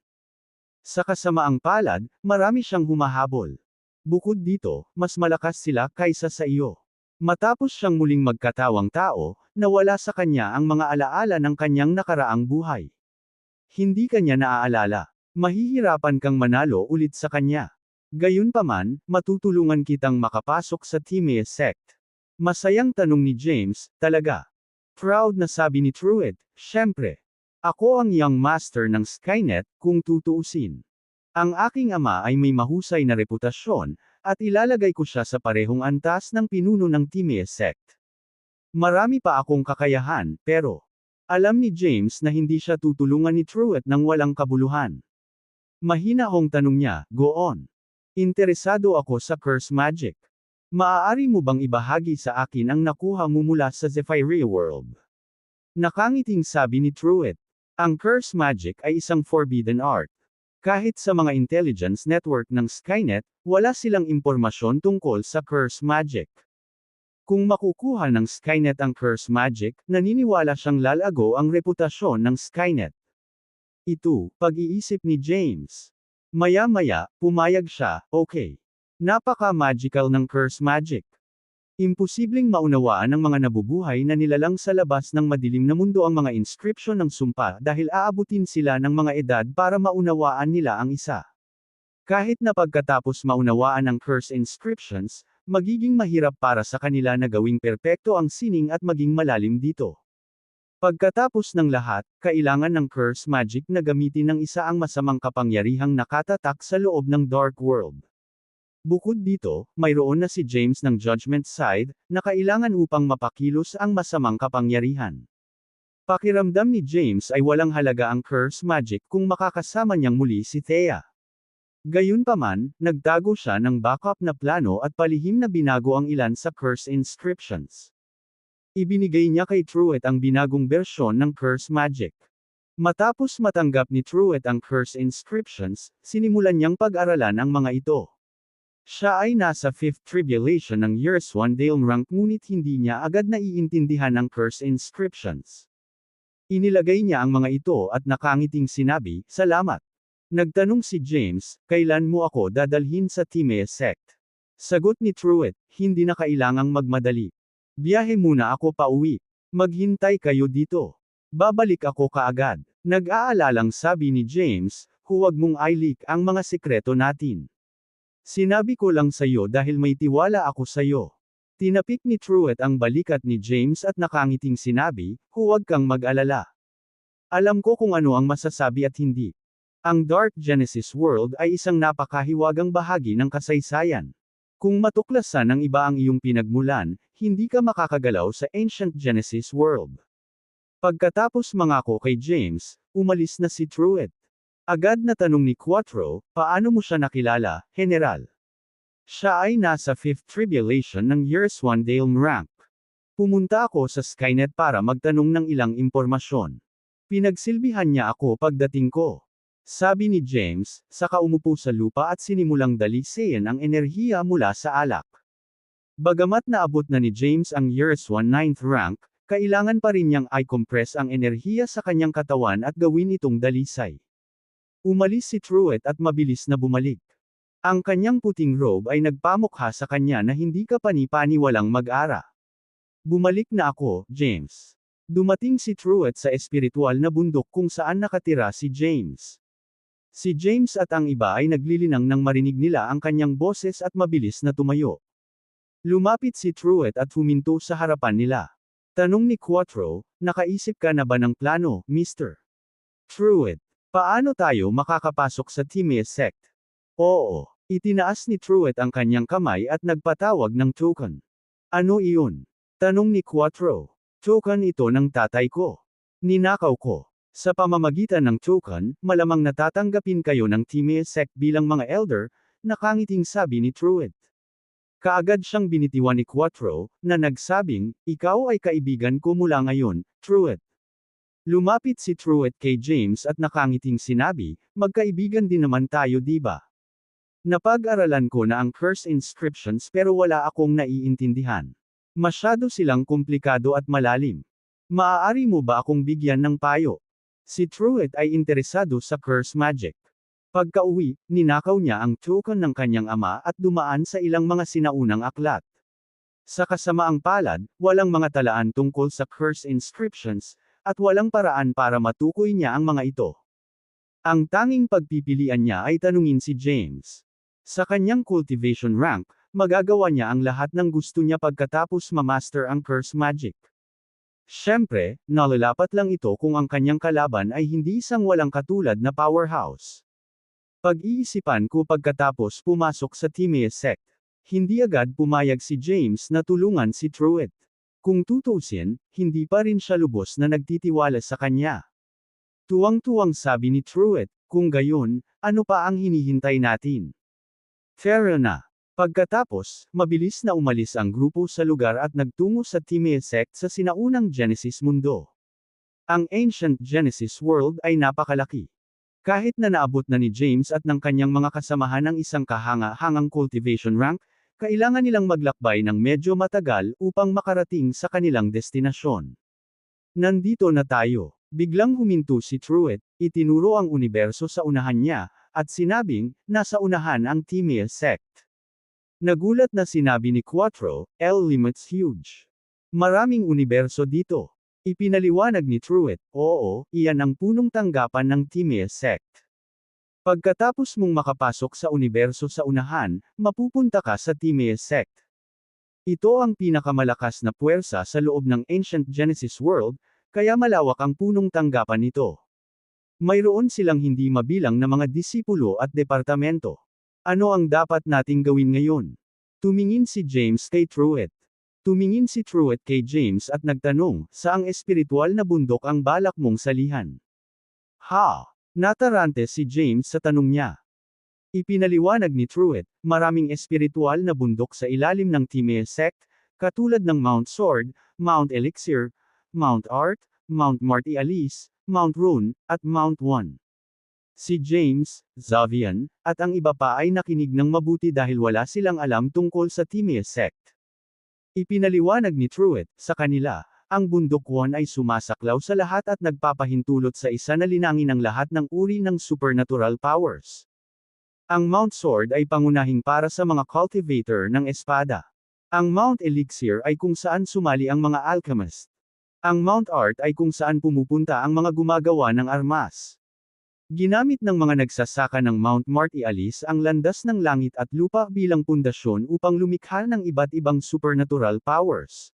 Sa kasamaang palad, marami siyang humahabol. Bukod dito, mas malakas sila kaysa sa iyo. Matapos siyang muling magkatawang tao, nawala sa kanya ang mga alaala ng kanyang nakaraang buhay. Hindi kanya naaalala. Mahihirapan kang manalo ulit sa kanya. Gayunpaman, matutulungan kitang makapasok sa Timaeus sect. Masayang tanong ni James, talaga. Proud na sabi ni Truett, syempre. Ako ang young master ng Skynet, kung tutuusin. Ang aking ama ay may mahusay na reputasyon, at ilalagay ko siya sa parehong antas ng pinuno ng Timaeus sect. Marami pa akong kakayahan, pero alam ni James na hindi siya tutulungan ni Truett ng walang kabuluhan. Mahinahong tanong niya, go on. Interesado ako sa curse magic. Maaari mo bang ibahagi sa akin ang nakuha mo mula sa Zephyria World? Nakangiting sabi ni Truett. Ang curse magic ay isang forbidden art. Kahit sa mga intelligence network ng Skynet, wala silang impormasyon tungkol sa curse magic. Kung makukuha ng Skynet ang curse magic, naniniwala siyang lalago ang reputasyon ng Skynet. Ito, pag-iisip ni James. Maya-maya, pumayag siya, okay. Napaka-magical ng curse magic. Imposibleng maunawaan ng mga nabubuhay na nilalang sa labas ng madilim na mundo ang mga inscription ng sumpa dahil aabutin sila ng mga edad para maunawaan nila ang isa. Kahit na pagkatapos maunawaan ang curse inscriptions, magiging mahirap para sa kanila na gawing perpekto ang sining at maging malalim dito. Pagkatapos ng lahat, kailangan ng curse magic na gamitin ng isa ang masamang kapangyarihang nakatatak sa loob ng Dark World. Bukod dito, mayroon na si James ng Judgment Side, na kailangan upang mapakilos ang masamang kapangyarihan. Pakiramdam ni James ay walang halaga ang curse magic kung makakasama niyang muli si Thea. Gayunpaman, nagtago siya ng backup na plano at palihim na binago ang ilan sa curse inscriptions. Ibinigay niya kay Truett ang binagong bersyon ng curse magic. Matapos matanggap ni Truett ang curse inscriptions, sinimulan niyang pag-aralan ang mga ito. Siya ay nasa 5th tribulation ng Years 1 Dale rank ngunit hindi niya agad naiintindihan ang curse inscriptions. Inilagay niya ang mga ito at nakangiting sinabi, "Salamat." Nagtanong si James, "Kailan mo ako dadalhin sa Timea sect?" Sagot ni Truett, "Hindi na kailangang magmadali. Biyahe muna ako pauwi. Maghintay kayo dito. Babalik ako kaagad." Nag-aalalang sabi ni James, "Huwag mong i-leak ang mga sikreto natin. Sinabi ko lang sayo dahil may tiwala ako sayo." Tinapik ni Truett ang balikat ni James at nakangiting sinabi, "Huwag kang mag-alala. Alam ko kung ano ang masasabi at hindi. Ang Dark Genesis World ay isang napakahiwagang bahagi ng kasaysayan. Kung matuklasan ng iba ang iyong pinagmulan, hindi ka makakagalaw sa Ancient Genesis World." Pagkatapos mangako kay James, umalis na si Truett. Agad na tanong ni Quattro, "Paano mo siya nakilala, General?" Siya ay nasa 5th tribulation ng Years 1 Dale rank. Pumunta ako sa Skynet para magtanong ng ilang impormasyon. Pinagsilbihan niya ako pagdating ko. Sabi ni James, saka umupo sa lupa at sinimulang dalisayin ang enerhiya mula sa alak. Bagamat naabot na ni James ang Years 1 9th rank, kailangan pa rin niyang i-compress ang enerhiya sa kanyang katawan at gawin itong dalisay. Umalis si Truett at mabilis na bumalik. Ang kanyang puting robe ay nagpamukha sa kanya na hindi ka pani-paniwalang mag-ara. "Bumalik na ako, James." Dumating si Truett sa espiritual na bundok kung saan nakatira si James. Si James at ang iba ay naglilinang nang marinig nila ang kanyang boses at mabilis na tumayo. Lumapit si Truett at huminto sa harapan nila. Tanong ni Quattro, "Nakaisip ka na ba ng plano, Mr. Truett? Paano tayo makakapasok sa Timea sect?" "Oo." Itinaas ni Truett ang kanyang kamay at nagpatawag ng token. "Ano iyon?" Tanong ni Quattro. "Token ito ng tatay ko. Ninakaw ko. Sa pamamagitan ng token, malamang natatanggapin kayo ng Timea sect bilang mga elder," nakangiting sabi ni Truett. Kaagad siyang binitiwan ni Quattro, na nagsabing, "Ikaw ay kaibigan ko mula ngayon, Truett." Lumapit si Truett kay James at nakangiting sinabi, "Magkaibigan din naman tayo di ba? Napag-aralan ko na ang curse inscriptions pero wala akong naiintindihan. Masyado silang komplikado at malalim. Maaari mo ba akong bigyan ng payo?" Si Truett ay interesado sa curse magic. Pagka-uwi, ninakaw niya ang token ng kanyang ama at dumaan sa ilang mga sinaunang aklat. Sa kasamaang palad, walang mga talaan tungkol sa curse inscriptions, at walang paraan para matukoy niya ang mga ito. Ang tanging pagpipilian niya ay tanungin si James. Sa kanyang cultivation rank, magagawa niya ang lahat ng gusto niya pagkatapos ma-master ang curse magic. Siyempre, nalalapat lang ito kung ang kanyang kalaban ay hindi isang walang katulad na powerhouse. Pag-iisipan ko pagkatapos pumasok sa Timea sect. Hindi agad pumayag si James na tulungan si Truett. Kung tutuusin, hindi pa rin siya lubos na nagtitiwala sa kanya. Tuwang-tuwang sabi ni Truett, "Kung gayon, ano pa ang hinihintay natin? Tara na." Pagkatapos, mabilis na umalis ang grupo sa lugar at nagtungo sa Timea sect sa sinaunang Genesis mundo. Ang Ancient Genesis World ay napakalaki. Kahit na naabot na ni James at ng kanyang mga kasamahan ang isang kahanga-hangang cultivation rank, kailangan nilang maglakbay ng medyo matagal upang makarating sa kanilang destinasyon. "Nandito na tayo." Biglang huminto si Truett, itinuro ang universo sa unahan niya, at sinabing, "Nasa unahan ang Timea sect." Nagulat na sinabi ni Quattro, "El Limit's huge. Maraming universo dito." Ipinaliwanag ni Truett, "Oo, iyan ang punong tanggapan ng Timea sect. Pagkatapos mong makapasok sa universo sa unahan, mapupunta ka sa Timea sect. Ito ang pinakamalakas na puwersa sa loob ng Ancient Genesis World, kaya malawak ang punong tanggapan nito. Mayroon silang hindi mabilang na mga disipulo at departamento. Ano ang dapat nating gawin ngayon? Tumingin si James kay Truett. Tumingin si Truett kay James at nagtanong, saang espiritual na bundok ang balak mong salihan? Ha? Natarante si James sa tanong niya. Ipinaliwanag ni Truett, maraming espiritual na bundok sa ilalim ng Timaeus sect, katulad ng Mount Sword, Mount Elixir, Mount Art, Mount Marty Alice, Mount Rune, at Mount One. Si James, Xavian, at ang iba pa ay nakinig ng mabuti dahil wala silang alam tungkol sa Timaeus sect. Ipinaliwanag ni Truett, sa kanila, ang bundok One ay sumasaklaw sa lahat at nagpapahintulot sa isa na linangin ang lahat ng uri ng supernatural powers. Ang Mount Sword ay pangunahing para sa mga cultivator ng espada. Ang Mount Elixir ay kung saan sumali ang mga alchemist. Ang Mount Art ay kung saan pumupunta ang mga gumagawa ng armas. Ginamit ng mga nagsasaka ng Mount Marty Alice ang landas ng langit at lupa bilang pundasyon upang lumikha ng iba't ibang supernatural powers.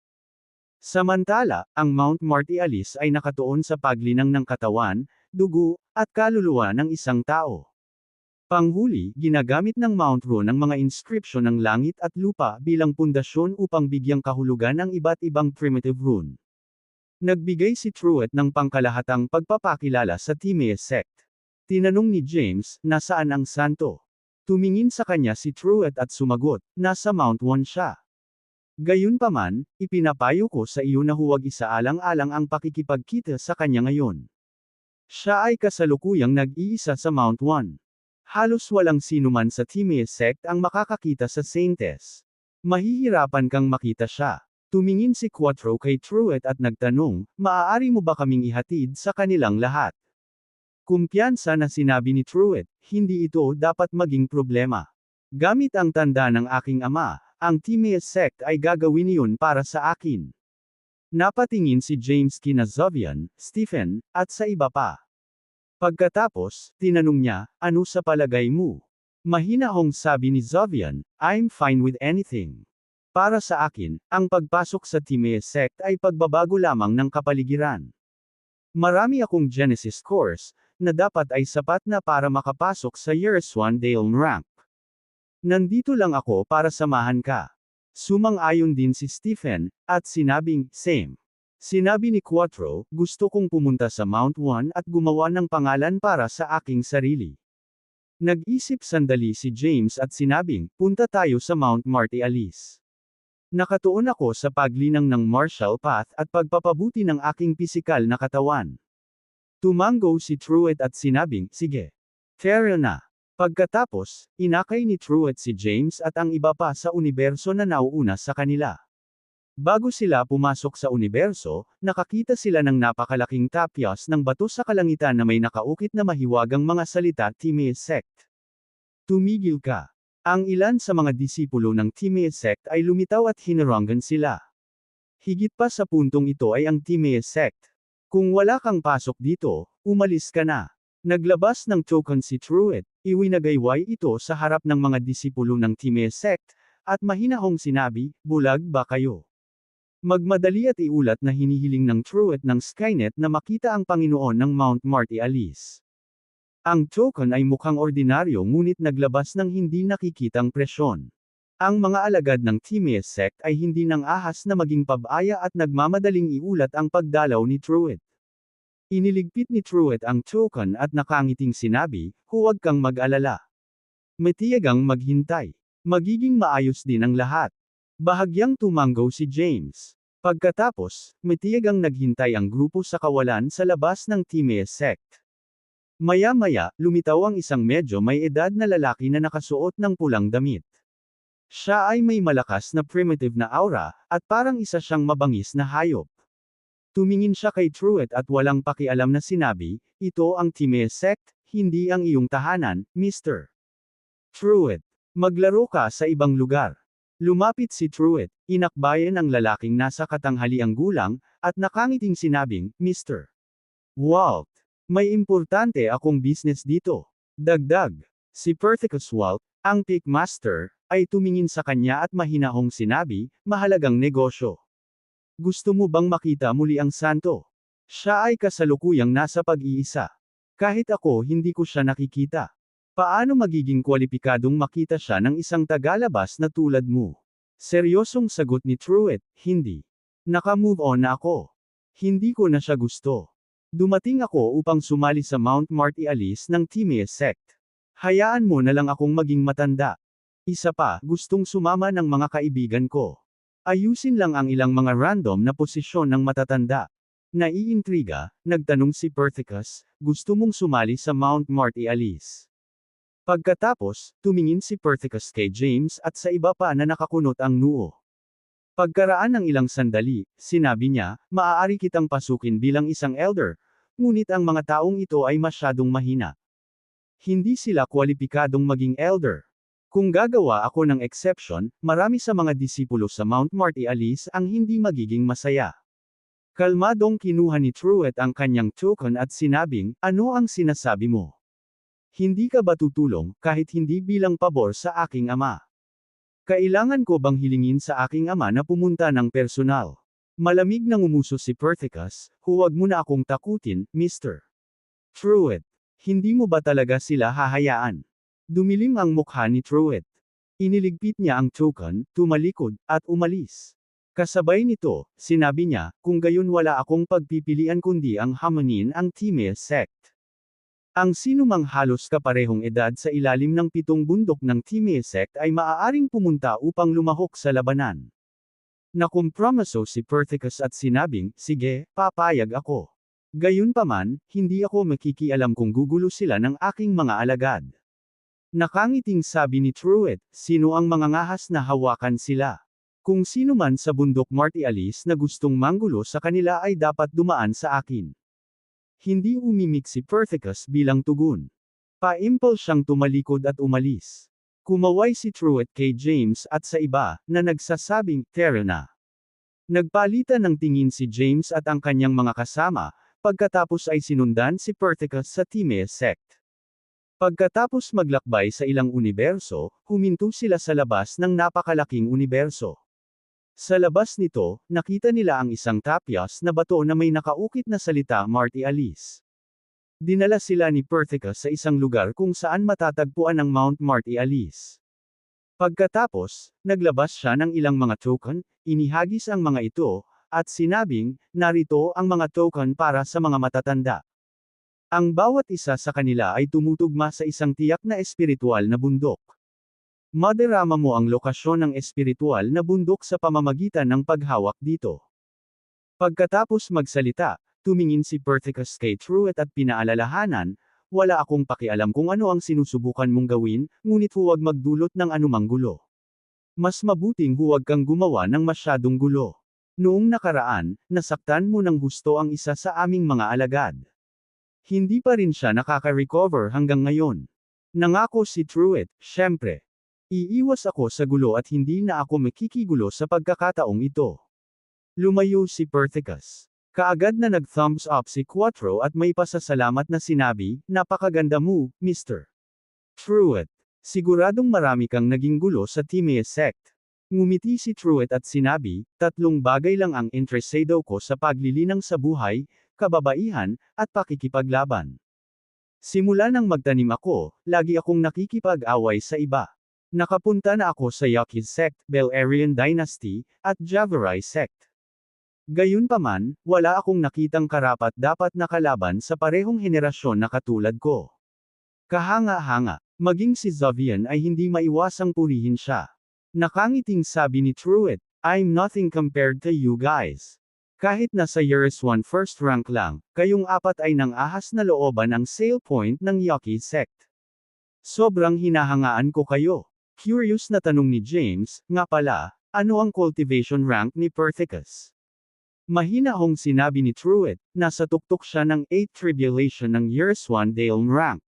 Samantala, ang Mount Marty Alice ay nakatuon sa paglinang ng katawan, dugo, at kaluluwa ng isang tao. Panghuli, ginagamit ng Mount Rune ang mga inscription ng langit at lupa bilang pundasyon upang bigyang kahulugan ang iba't ibang primitive rune. Nagbigay si Truett ng pangkalahatang pagpapakilala sa Timaeus sect. Tinanong ni James, nasaan ang santo? Tumingin sa kanya si Truett at sumagot, nasa Mount One siya. Gayunpaman, ipinapayo ko sa iyo na huwag isaalang-alang ang pakikipagkita sa kanya ngayon. Siya ay kasalukuyang nag-iisa sa Mount One. Halos walang sinuman sa Timaeus sect ang makakakita sa Saintes. Mahihirapan kang makita siya. Tumingin si Quattro kay Truett at nagtanong, maaari mo ba kaming ihatid sa kanilang lahat? Kumpiyansa na sinabi ni Truett, hindi ito dapat maging problema. Gamit ang tanda ng aking ama, ang Timaeus sect ay gagawin iyon para sa akin. Napatingin si James kina Xavian, Stephen, at sa iba pa. Pagkatapos, tinanong niya, ano sa palagay mo? Mahinahong sabi ni Xavian, I'm fine with anything. Para sa akin, ang pagpasok sa Timaeus sect ay pagbabago lamang ng kapaligiran. Marami akong Genesis course, na dapat ay sapat na para makapasok sa Years 1 Dale rank. Nandito lang ako para samahan ka. Sumang-ayon din si Stephen, at sinabing, same. Sinabi ni Quattro, gusto kong pumunta sa Mount One at gumawa ng pangalan para sa aking sarili. Nag-isip sandali si James at sinabing, punta tayo sa Mount Marty Alice. Nakatuon ako sa paglinang ng martial path at pagpapabuti ng aking pisikal na katawan. Tumango si Truett at sinabing, sige. Tara na. Pagkatapos, inakay ni Truett si James at ang iba pa sa universo na nauuna sa kanila. Bago sila pumasok sa universo, nakakita sila ng napakalaking tapyas ng bato sa kalangitan na may nakaukit na mahiwagang mga salita Timaeus sect. Tumigil ka. Ang ilan sa mga disipulo ng Timaeus sect ay lumitaw at hinarangan sila. Higit pa sa puntong ito ay ang Timaeus sect. Kung wala kang pasok dito, umalis ka na. Naglabas ng token si Truett, iwinagayway ito sa harap ng mga disipulo ng Timaeus sect, at mahinahong sinabi, bulag ba kayo? Magmadali at iulat na hinihiling ng Truett ng Skynet na makita ang Panginoon ng Mount Marty Alice. Ang token ay mukhang ordinaryo ngunit naglabas ng hindi nakikitang presyon. Ang mga alagad ng Timaeus sect ay hindi nang ahas na maging pabaya at nagmamadaling iulat ang pagdalaw ni Truett. Iniligpit ni Truett ang token at nakangiting sinabi, huwag kang mag-alala. Matiyagang maghintay. Magiging maayos din ang lahat. Bahagyang tumango si James. Pagkatapos, matiyagang naghintay ang grupo sa kawalan sa labas ng Timaeus sect. Maya-maya, lumitaw ang isang medyo may edad na lalaki na nakasuot ng pulang damit. Siya ay may malakas na primitive na aura, at parang isa siyang mabangis na hayop. Tumingin siya kay Truett at walang pakialam na sinabi, ito ang Timaeus sect, hindi ang iyong tahanan, Mr. Truett. Maglaro ka sa ibang lugar. Lumapit si Truett, inakbayan ang lalaking nasa katanghaliang gulang, at nakangiting sinabing, Mr. Walt. May importante akong business dito. Dagdag. Si Perthicus Walt, ang Pickmaster, ay tumingin sa kanya at mahinahong sinabi, mahalagang negosyo. Gusto mo bang makita muli ang santo? Siya ay kasalukuyang nasa pag-iisa. Kahit ako hindi ko siya nakikita. Paano magiging kwalipikadong makita siya ng isang tagalabas na tulad mo? Seryosong sagot ni Truett, hindi. Naka-move on na ako. Hindi ko na siya gusto. Dumating ako upang sumali sa Mount Marty Alice ng Timaeus sect. Hayaan mo na lang akong maging matanda. Isa pa, gustong sumama ng mga kaibigan ko. Ayusin lang ang ilang mga random na posisyon ng matatanda. Naiintriga, nagtanong si Perthicus, gusto mong sumali sa Mount Marty Alice. Pagkatapos, tumingin si Perthicus kay James at sa iba pa na nakakunot ang noo. Pagkaraan ng ilang sandali, sinabi niya, maaari kitang pasukin bilang isang elder, ngunit ang mga taong ito ay masyadong mahina. Hindi sila kwalipikadong maging elder. Kung gagawa ako ng exception, marami sa mga disipulo sa Mount Marty Alice ang hindi magiging masaya. Kalmadong kinuha ni Truett ang kanyang token at sinabing, ano ang sinasabi mo? Hindi ka ba tutulong, kahit hindi bilang pabor sa aking ama? Kailangan ko bang hilingin sa aking ama na pumunta ng personal? Malamig nang umuso si Perthicus, huwag mo na akong takutin, Mr. Truett. Hindi mo ba talaga sila hahayaan? Dumilim ang mukha ni Truett. Iniligpit niya ang token, tumalikod, at umalis. Kasabay nito, sinabi niya, kung gayon wala akong pagpipilian kundi ang hamanin ang Timaeus sect. Ang sinumang halos kaparehong edad sa ilalim ng 7 bundok ng Timaeus sect ay maaaring pumunta upang lumahok sa labanan. Nakumpromiso si Perthicus at sinabing, sige, papayag ako. Gayunpaman, hindi ako makikialam kung gugulo sila ng aking mga alagad. Nakangiting sabi ni Truett, sino ang mga ngahas na hawakan sila? Kung sino man sa bundok Marty Alice na gustong manggulo sa kanila ay dapat dumaan sa akin. Hindi umimik si Perthicus bilang tugon. Paimpol siyang tumalikod at umalis. Kumaway si Truett kay James at sa iba, na nagsasabing, tara na. Nagpalitan ng tingin si James at ang kanyang mga kasama, pagkatapos ay sinundan si Perthicus sa Timaeus sect. Pagkatapos maglakbay sa ilang universo, huminto sila sa labas ng napakalaking universo. Sa labas nito, nakita nila ang isang tapyas na bato na may nakaukit na salita Marty Alice. Dinala sila ni Perthicus sa isang lugar kung saan matatagpuan ang Mount Marty Alice. Pagkatapos, naglabas siya ng ilang mga token, inihagis ang mga ito, at sinabing, narito ang mga token para sa mga matatanda. Ang bawat isa sa kanila ay tumutugma sa isang tiyak na espiritual na bundok. Madarama mo ang lokasyon ng espiritual na bundok sa pamamagitan ng paghawak dito. Pagkatapos magsalita, tumingin si Perthicus kay Truett at pinaalalahanan, wala akong pakialam kung ano ang sinusubukan mong gawin, ngunit huwag magdulot ng anumang gulo. Mas mabuting huwag kang gumawa ng masyadong gulo. Noong nakaraan, nasaktan mo ng husto ang isa sa aming mga alagad. Hindi pa rin siya nakaka-recover hanggang ngayon. Nangako si Truett, syempre. Iiwas ako sa gulo at hindi na ako makikigulo sa pagkakataong ito. Lumayo si Perthicus. Kaagad na nag-thumbs up si Quattro at may pasasalamat na sinabi, napakaganda mo, Mr. Truett. Siguradong marami kang naging gulo sa Timaeus sect. Ngumiti si Truett at sinabi, 3 bagay lang ang interesado ko sa paglilinang sa buhay, kababaihan, at pakikipaglaban. Simula nang magtanim ako, lagi akong nakikipag-away sa iba. Nakapunta na ako sa Yaquis sect, Beleriand dynasty, at Javarai sect. Gayunpaman, wala akong nakitang karapat-dapat na kalaban sa parehong henerasyon na katulad ko. Kahanga-hanga, maging si Xavian ay hindi maiwasang purihin siya. Nakangiting sabi ni Truett, I'm nothing compared to you guys. Kahit nasa Years 1 first rank lang, kayong 4 ay nang ahas na looban ang sale point ng Yaquis sect. Sobrang hinahangaan ko kayo. Curious na tanong ni James, nga pala, ano ang cultivation rank ni Perthicus? Mahinahong sinabi ni Truett, nasa tuktok siya ng 8th tribulation ng Years 1 Dale rank.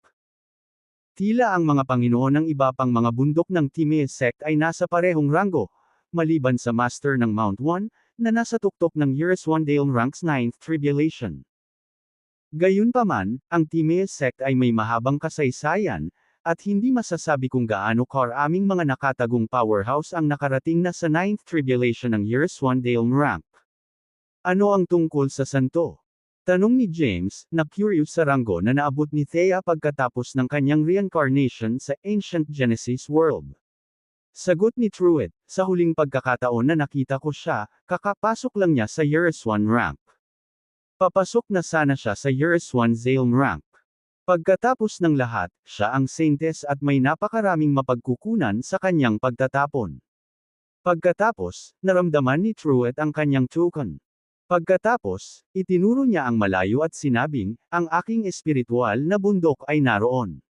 Tila ang mga Panginoon ng iba pang mga bundok ng Timaeus sect ay nasa parehong ranggo, maliban sa Master ng Mount 1, na nasa tuktok ng Years 1 Dale ranks 9th tribulation. Gayunpaman, ang Timaeus sect ay may mahabang kasaysayan, at hindi masasabi kung gaano karaming mga nakatagong powerhouse ang nakarating na sa 9th Tribulation ng Years 1 Dale rank. Ano ang tungkol sa santo? Tanong ni James, na curious sa ranggo na naabot ni Thea pagkatapos ng kanyang reincarnation sa Ancient Genesis world. Sagot ni Truett, sa huling pagkakataon na nakita ko siya, kakapasok lang niya sa Years 1 rank. Papasok na sana siya sa Years 1 Zalem rank. Pagkatapos ng lahat, siya ang saintes at may napakaraming mapagkukunan sa kanyang pagtatapon. Pagkatapos, naramdaman ni Truett ang kanyang token. Pagkatapos, itinuro niya ang malayo at sinabing, ang aking espiritual na bundok ay naroon.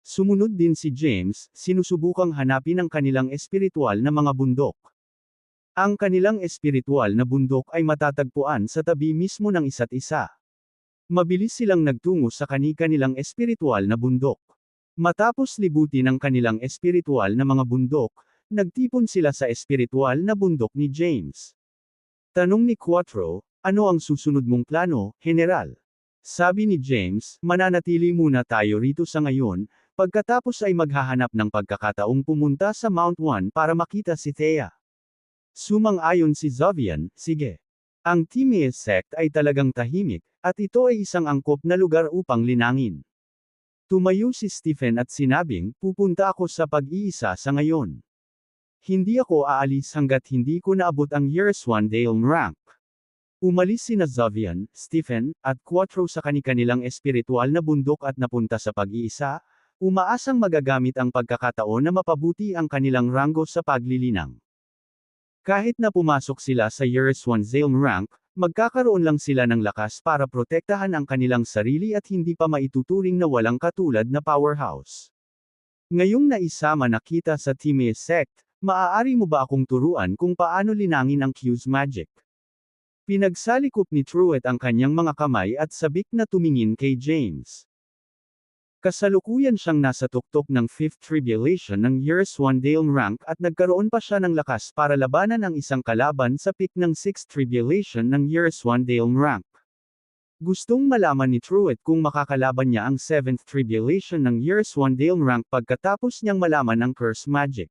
Sumunod din si James, sinusubukang hanapin ang kanilang espiritual na mga bundok. Ang kanilang espiritual na bundok ay matatagpuan sa tabi mismo ng isa't isa. Mabilis silang nagtungo sa kani-kanilang espiritual na bundok. Matapos libutin ang kanilang espiritual na mga bundok, nagtipon sila sa espiritual na bundok ni James. Tanong ni Quattro, ano ang susunod mong plano, General? Sabi ni James, mananatili muna tayo rito sa ngayon, pagkatapos ay maghahanap ng pagkakataong pumunta sa Mount 1 para makita si Thea. Sumang-ayon si Zovian, sige. Ang Timaeus sect ay talagang tahimik, at ito ay isang angkop na lugar upang linangin. Tumayo si Stephen at sinabing, pupunta ako sa pag-iisa sa ngayon. Hindi ako aalis hanggat hindi ko naabot ang Years 1 Dale rank. Umalis sina Zovian, Stephen, at Quattro sa kanilang espiritual na bundok at napunta sa pag-iisa, umaasang magagamit ang pagkakataon na mapabuti ang kanilang ranggo sa paglilinang. Kahit na pumasok sila sa Years 1 Zalem rank, magkakaroon lang sila ng lakas para protektahan ang kanilang sarili at hindi pa maituturing na walang katulad na powerhouse. Ngayong naisama na kita sa Timaeus sect, maaari mo ba akong turuan kung paano linangin ang Q's magic? Pinagsalikop ni Truett ang kanyang mga kamay at sabik na tumingin kay James. Kasalukuyan siyang nasa tuktok ng 5th Tribulation ng Years 1 Dale rank at nagkaroon pa siya ng lakas para labanan ang isang kalaban sa peak ng 6th Tribulation ng Years 1 Dale rank. Gustong malaman ni Truett kung makakalaban niya ang 7th Tribulation ng Years 1 Dale rank pagkatapos niyang malaman ang curse magic.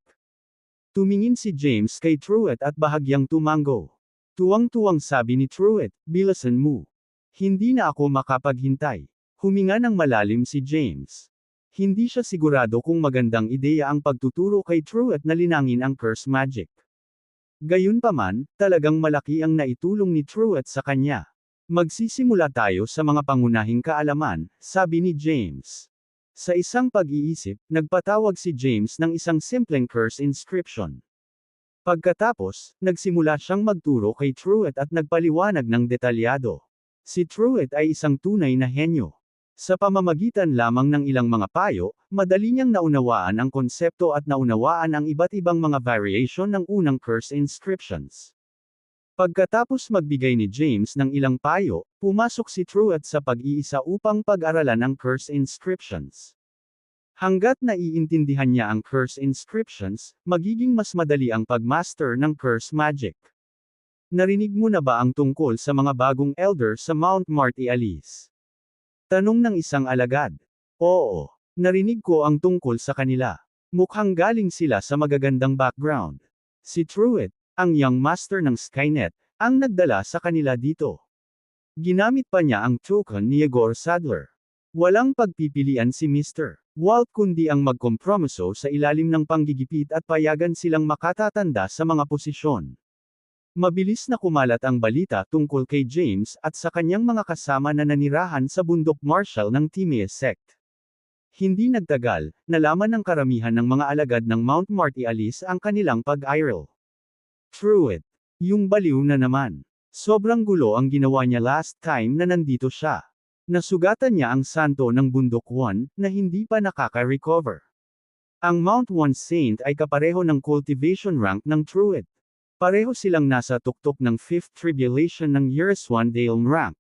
Tumingin si James kay Truett at bahagyang tumango. Tuwang-tuwang sabi ni Truett, bilisan mo. Hindi na ako makapaghintay. Huminga ng malalim si James. Hindi siya sigurado kung magandang ideya ang pagtuturo kay Truett na linangin ang curse magic. Gayunpaman, talagang malaki ang naitulong ni Truett sa kanya. Magsisimula tayo sa mga pangunahing kaalaman, sabi ni James. Sa isang pag-iisip, nagpatawag si James ng isang simpleng curse inscription. Pagkatapos, nagsimula siyang magturo kay Truett at nagpaliwanag ng detalyado. Si Truett ay isang tunay na henyo. Sa pamamagitan lamang ng ilang mga payo, madali niyang naunawaan ang konsepto at naunawaan ang iba't ibang mga variation ng unang curse inscriptions. Pagkatapos magbigay ni James ng ilang payo, pumasok si Truett sa pag-iisa upang pag-aralan ang curse inscriptions. Hanggat naiintindihan niya ang curse inscriptions, magiging mas madali ang pagmaster ng curse magic. Narinig mo na ba ang tungkol sa mga bagong elder sa Mount Marty Alice? Tanong ng isang alagad. Oo, narinig ko ang tungkol sa kanila. Mukhang galing sila sa magagandang background. Si Truett, ang young master ng Skynet, ang nagdala sa kanila dito. Ginamit pa niya ang token ni Igor Sadler. Walang pagpipilian si Mr. Walt kundi ang magkompromiso sa ilalim ng panggigipit at payagan silang makatatanda sa mga posisyon. Mabilis na kumalat ang balita tungkol kay James at sa kanyang mga kasama na nanirahan sa bundok Marshall ng Timaeus sect. Hindi nagtagal, nalaman ng karamihan ng mga alagad ng Mount Marty Alice ang kanilang pag-iral. Truett, yung baliw na naman. Sobrang gulo ang ginawa niya last time na nandito siya. Nasugatan niya ang santo ng bundok 1, na hindi pa nakaka-recover. Ang Mount 1 Saint ay kapareho ng cultivation rank ng Truett. Pareho silang nasa tuktok ng 5th Tribulation ng Years 1 Dale rank.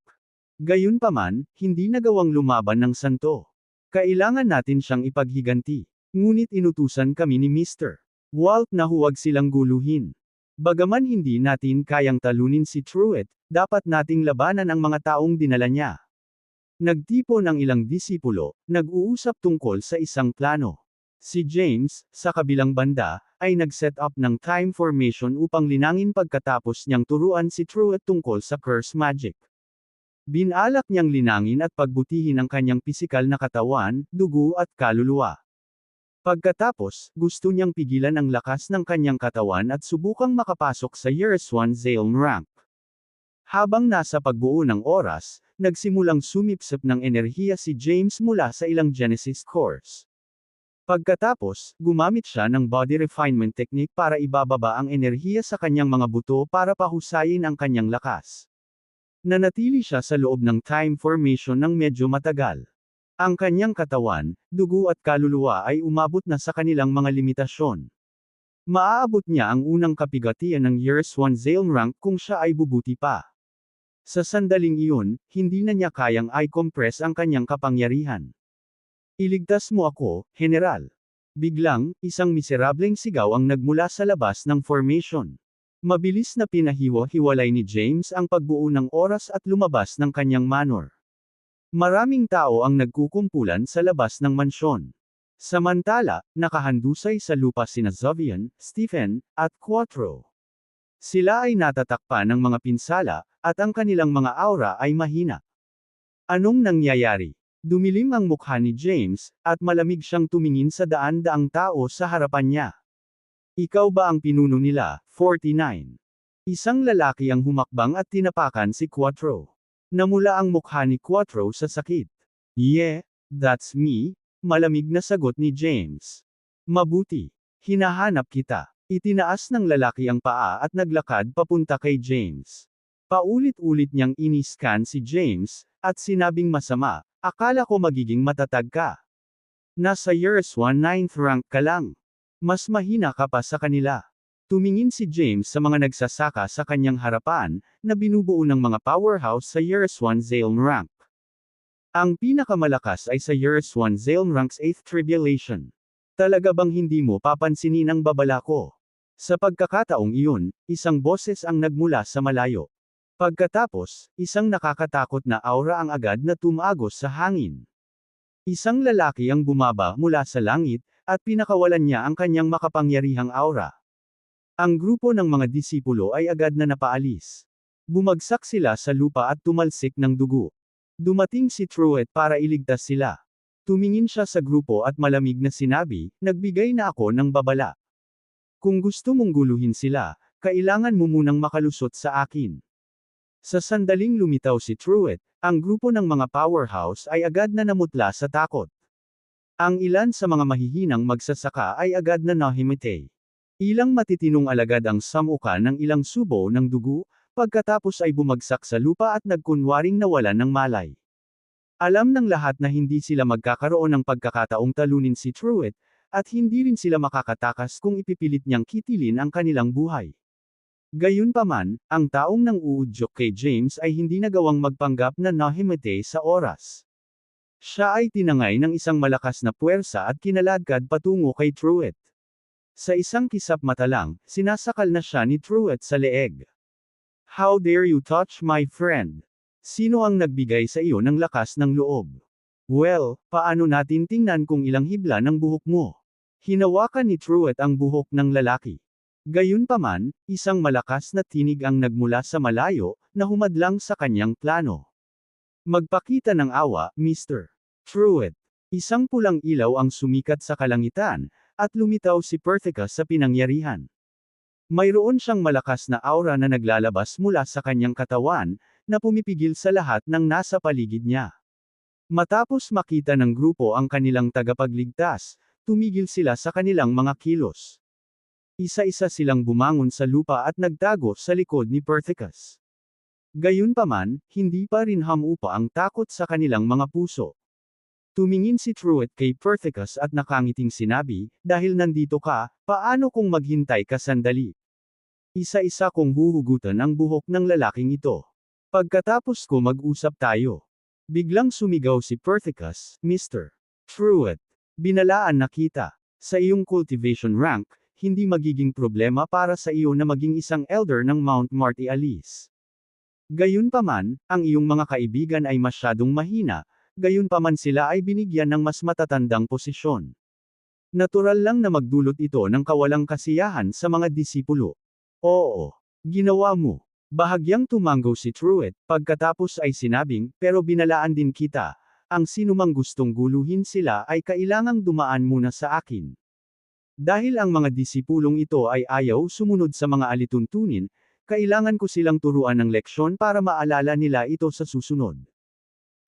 Gayunpaman, hindi nagawang lumaban ng santo. Kailangan natin siyang ipaghiganti. Ngunit inutusan kami ni Mr. Walt na huwag silang guluhin. Bagaman hindi natin kayang talunin si Truett, dapat nating labanan ang mga taong dinala niya. Nagtipon ang ilang disipulo, nag-uusap tungkol sa isang plano. Si James, sa kabilang banda, ay nag-set up ng time formation upang linangin pagkatapos niyang turuan si Truett tungkol sa curse magic. Binalak niyang linangin at pagbutihin ang kanyang pisikal na katawan, dugo at kaluluwa. Pagkatapos, gusto niyang pigilan ang lakas ng kanyang katawan at subukang makapasok sa Years 1 Zalem rank. Habang nasa pagbuo ng oras, nagsimulang sumipsip ng enerhiya si James mula sa ilang Genesis cores. Pagkatapos, gumamit siya ng body refinement technique para ibababa ang enerhiya sa kanyang mga buto para pahusayin ang kanyang lakas. Nanatili siya sa loob ng time formation ng medyo matagal. Ang kanyang katawan, dugo at kaluluwa ay umabot na sa kanilang mga limitasyon. Maaabot niya ang unang kapigatian ng Years 1 Zalem rank kung siya ay bubuti pa. Sa sandaling iyon, hindi na niya kayang i-compress ang kanyang kapangyarihan. Iligtas mo ako, General. Biglang, isang miserableng sigaw ang nagmula sa labas ng formation. Mabilis na pinahiwa-hiwalay ni James ang pagbuo ng oras at lumabas ng kanyang manor. Maraming tao ang nagkukumpulan sa labas ng mansyon. Samantala, nakahandusay sa lupa sina Zovian, Stephen, at Quattro. Sila ay natatakpan ng mga pinsala, at ang kanilang mga aura ay mahina. Anong nangyayari? Dumilim ang mukha ni James, at malamig siyang tumingin sa daan-daang tao sa harapan niya. Ikaw ba ang pinuno nila? 49. Isang lalaki ang humakbang at tinapakan si Quattro. Namula ang mukha ni Quattro sa sakit. Yeah, that's me, malamig na sagot ni James. Mabuti. Hinahanap kita. Itinaas ng lalaki ang paa at naglakad papunta kay James. Paulit-ulit niyang iniskan si James, at sinabing masama, akala ko magiging matatag ka. Nasa Years 1 9th rank ka lang. Mas mahina ka pa sa kanila. Tumingin si James sa mga nagsasaka sa kanyang harapan, na binubuo ng mga powerhouse sa Years 1 Zalem rank. Ang pinakamalakas ay sa Years 1 Zalem rank's 8th tribulation. Talaga bang hindi mo papansinin ang babala ko? Sa pagkakataong iyon, isang boses ang nagmula sa malayo. Pagkatapos, isang nakakatakot na aura ang agad na tumagos sa hangin. Isang lalaki ang bumaba mula sa langit, at pinakawalan niya ang kanyang makapangyarihang aura. Ang grupo ng mga disipulo ay agad na napaalis. Bumagsak sila sa lupa at tumalsik ng dugo. Dumating si Truett para iligtas sila. Tumingin siya sa grupo at malamig na sinabi, nagbigay na ako ng babala. Kung gusto mong guluhin sila, kailangan mo munang makalusot sa akin. Sa sandaling lumitaw si Truett, ang grupo ng mga powerhouse ay agad na namutla sa takot. Ang ilan sa mga mahihinang magsasaka ay agad na nahimatay. Ilang matitinong alagad ang samuka ng ilang subo ng dugo, pagkatapos ay bumagsak sa lupa at nagkunwaring nawalan ng malay. Alam ng lahat na hindi sila magkakaroon ng pagkakataong talunin si Truett, at hindi rin sila makakatakas kung ipipilit niyang kitilin ang kanilang buhay. Gayunpaman, ang taong nang uudyok kay James ay hindi nagawang magpanggap na nahimatay sa oras. Siya ay tinangay ng isang malakas na puwersa at kinaladkad patungo kay Truett. Sa isang kisap mata lang, sinasakal na siya ni Truett sa leeg. How dare you touch my friend? Sino ang nagbigay sa iyo ng lakas ng loob? Well, paano natin tingnan kung ilang hibla ng buhok mo? Hinawakan ni Truett ang buhok ng lalaki. Gayunpaman, isang malakas na tinig ang nagmula sa malayo, na humadlang sa kanyang plano. Magpakita ng awa, Mr. Truett. Isang pulang ilaw ang sumikat sa kalangitan, at lumitaw si Perthicus sa pinangyarihan. Mayroon siyang malakas na aura na naglalabas mula sa kanyang katawan, na pumipigil sa lahat ng nasa paligid niya. Matapos makita ng grupo ang kanilang tagapagligtas, tumigil sila sa kanilang mga kilos. Isa-isa silang bumangon sa lupa at nagtago sa likod ni Perthicus. Gayunpaman, hindi pa rin hamupa ang takot sa kanilang mga puso. Tumingin si Truett kay Perthicus at nakangiting sinabi, dahil nandito ka, paano kung maghintay ka sandali? Isa-isa kong huhugutan ang buhok ng lalaking ito. Pagkatapos ko mag-usap tayo. Biglang sumigaw si Perthicus, Mr. Truett. Binalaan na kita. Sa iyong cultivation rank, hindi magiging problema para sa iyo na maging isang elder ng Mount Marty Alice. Gayunpaman, ang iyong mga kaibigan ay masyadong mahina, gayunpaman sila ay binigyan ng mas matatandang posisyon. Natural lang na magdulot ito ng kawalang kasiyahan sa mga disipulo. Oo, ginawa mo. Bahagyang tumango si Truett, pagkatapos ay sinabing, pero binalaan din kita, ang sinumang gustong guluhin sila ay kailangang dumaan muna sa akin. Dahil ang mga disipulong ito ay ayaw sumunod sa mga alituntunin, kailangan ko silang turuan ng leksyon para maalala nila ito sa susunod.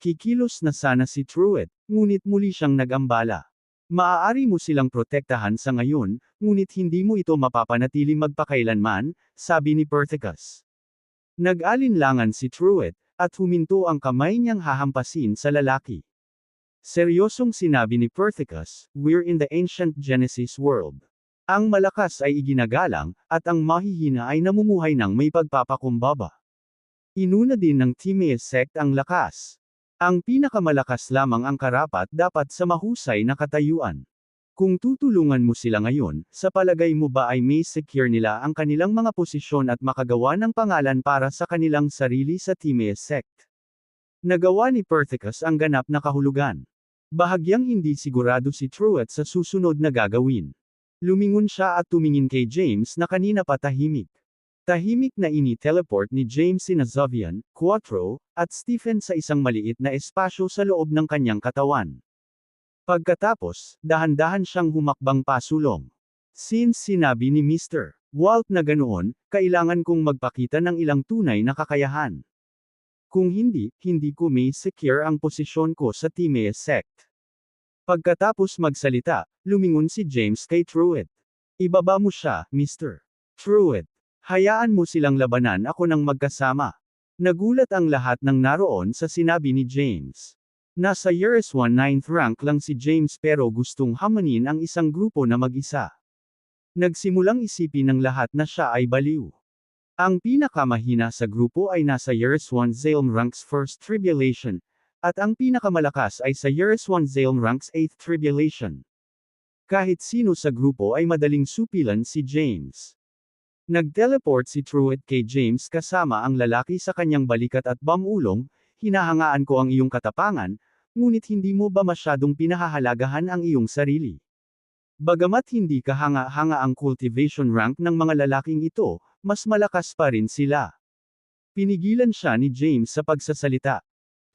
Kikilos na sana si Truett, ngunit muli siyang nag-ambala. Maaari mo silang protektahan sa ngayon, ngunit hindi mo ito mapapanatiling magpakailanman, sabi ni Perthicus. Nag-alinlangan si Truett, at huminto ang kamay niyang hahampasin sa lalaki. Seryosong sinabi ni Perthicus, "We're in the ancient Genesis world. Ang malakas ay iginagalang, at ang mahihina ay namumuhay ng may pagpapakumbaba. Inuna din ng Timaeus sect ang lakas. Ang pinakamalakas lamang ang karapat dapat sa mahusay na katayuan. Kung tutulungan mo sila ngayon, sa palagay mo ba ay may secure nila ang kanilang mga posisyon at makagawa ng pangalan para sa kanilang sarili sa Timaeus sect?" Nagawa ni Perthicus ang ganap na kahulugan. Bahagyang hindi sigurado si Truett sa susunod na gagawin. Lumingon siya at tumingin kay James na kanina pa tahimik. Tahimik na ini-teleport ni James sina Zovian, Quattro, at Stephen sa isang maliit na espasyo sa loob ng kanyang katawan. Pagkatapos, dahan-dahan siyang humakbang pasulong. Since sinabi ni Mr. Walt na ganoon, kailangan kong magpakita ng ilang tunay na kakayahan. Kung hindi, hindi ko may secure ang posisyon ko sa Timaeus sect. Pagkatapos magsalita, lumingon si James kay Truett. Ibaba mo siya, Mr. Truett. Hayaan mo silang labanan ako ng magkasama. Nagulat ang lahat ng naroon sa sinabi ni James. Nasa Years 1 9th rank lang si James pero gustong hamanin ang isang grupo na mag-isa. Nagsimulang isipin ng lahat na siya ay baliw. Ang pinakamahina sa grupo ay nasa Years 1 Zalem ranks 1st Tribulation, at ang pinakamalakas ay sa Years 1 Zalem ranks 8th Tribulation. Kahit sino sa grupo ay madaling supilan si James. Nag-teleport si Truett kay James kasama ang lalaki sa kanyang balikat at bamulong, "Hinahangaan ko ang iyong katapangan, ngunit hindi mo ba masyadong pinahahalagahan ang iyong sarili?" Bagamat hindi kahanga-hanga ang cultivation rank ng mga lalaking ito, mas malakas pa rin sila. Pinigilan siya ni James sa pagsasalita.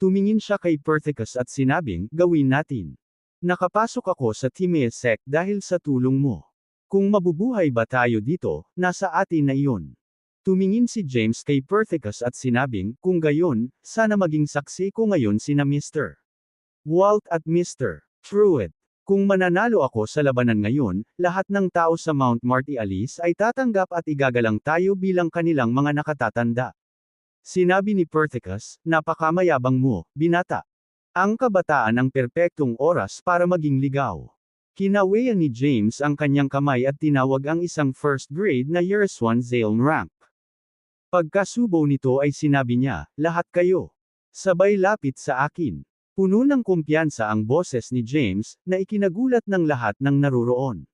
Tumingin siya kay Perthicus at sinabing, "Gawin natin. Nakapasok ako sa Timaeus sect dahil sa tulong mo. Kung mabubuhay ba tayo dito, nasa atin na iyon." Tumingin si James kay Perthicus at sinabing, "Kung gayon, sana maging saksi ko ngayon sina Mr. Walt at Mr. Truett. Kung mananalo ako sa labanan ngayon, lahat ng tao sa Mount Marty Alice ay tatanggap at igagalang tayo bilang kanilang mga nakatatanda." Sinabi ni Perthicus, "Napakamayabang mo, binata. Ang kabataan ang perpektong oras para maging ligaw." Kinaweyan ni James ang kanyang kamay at tinawag ang isang first grade na Years 1 Zalem rank. Pagkasubo nito ay sinabi niya, "Lahat kayo. Sabay lapit sa akin." Puno ng kumpiyansa ang boses ni James, na ikinagulat ng lahat ng naroroon.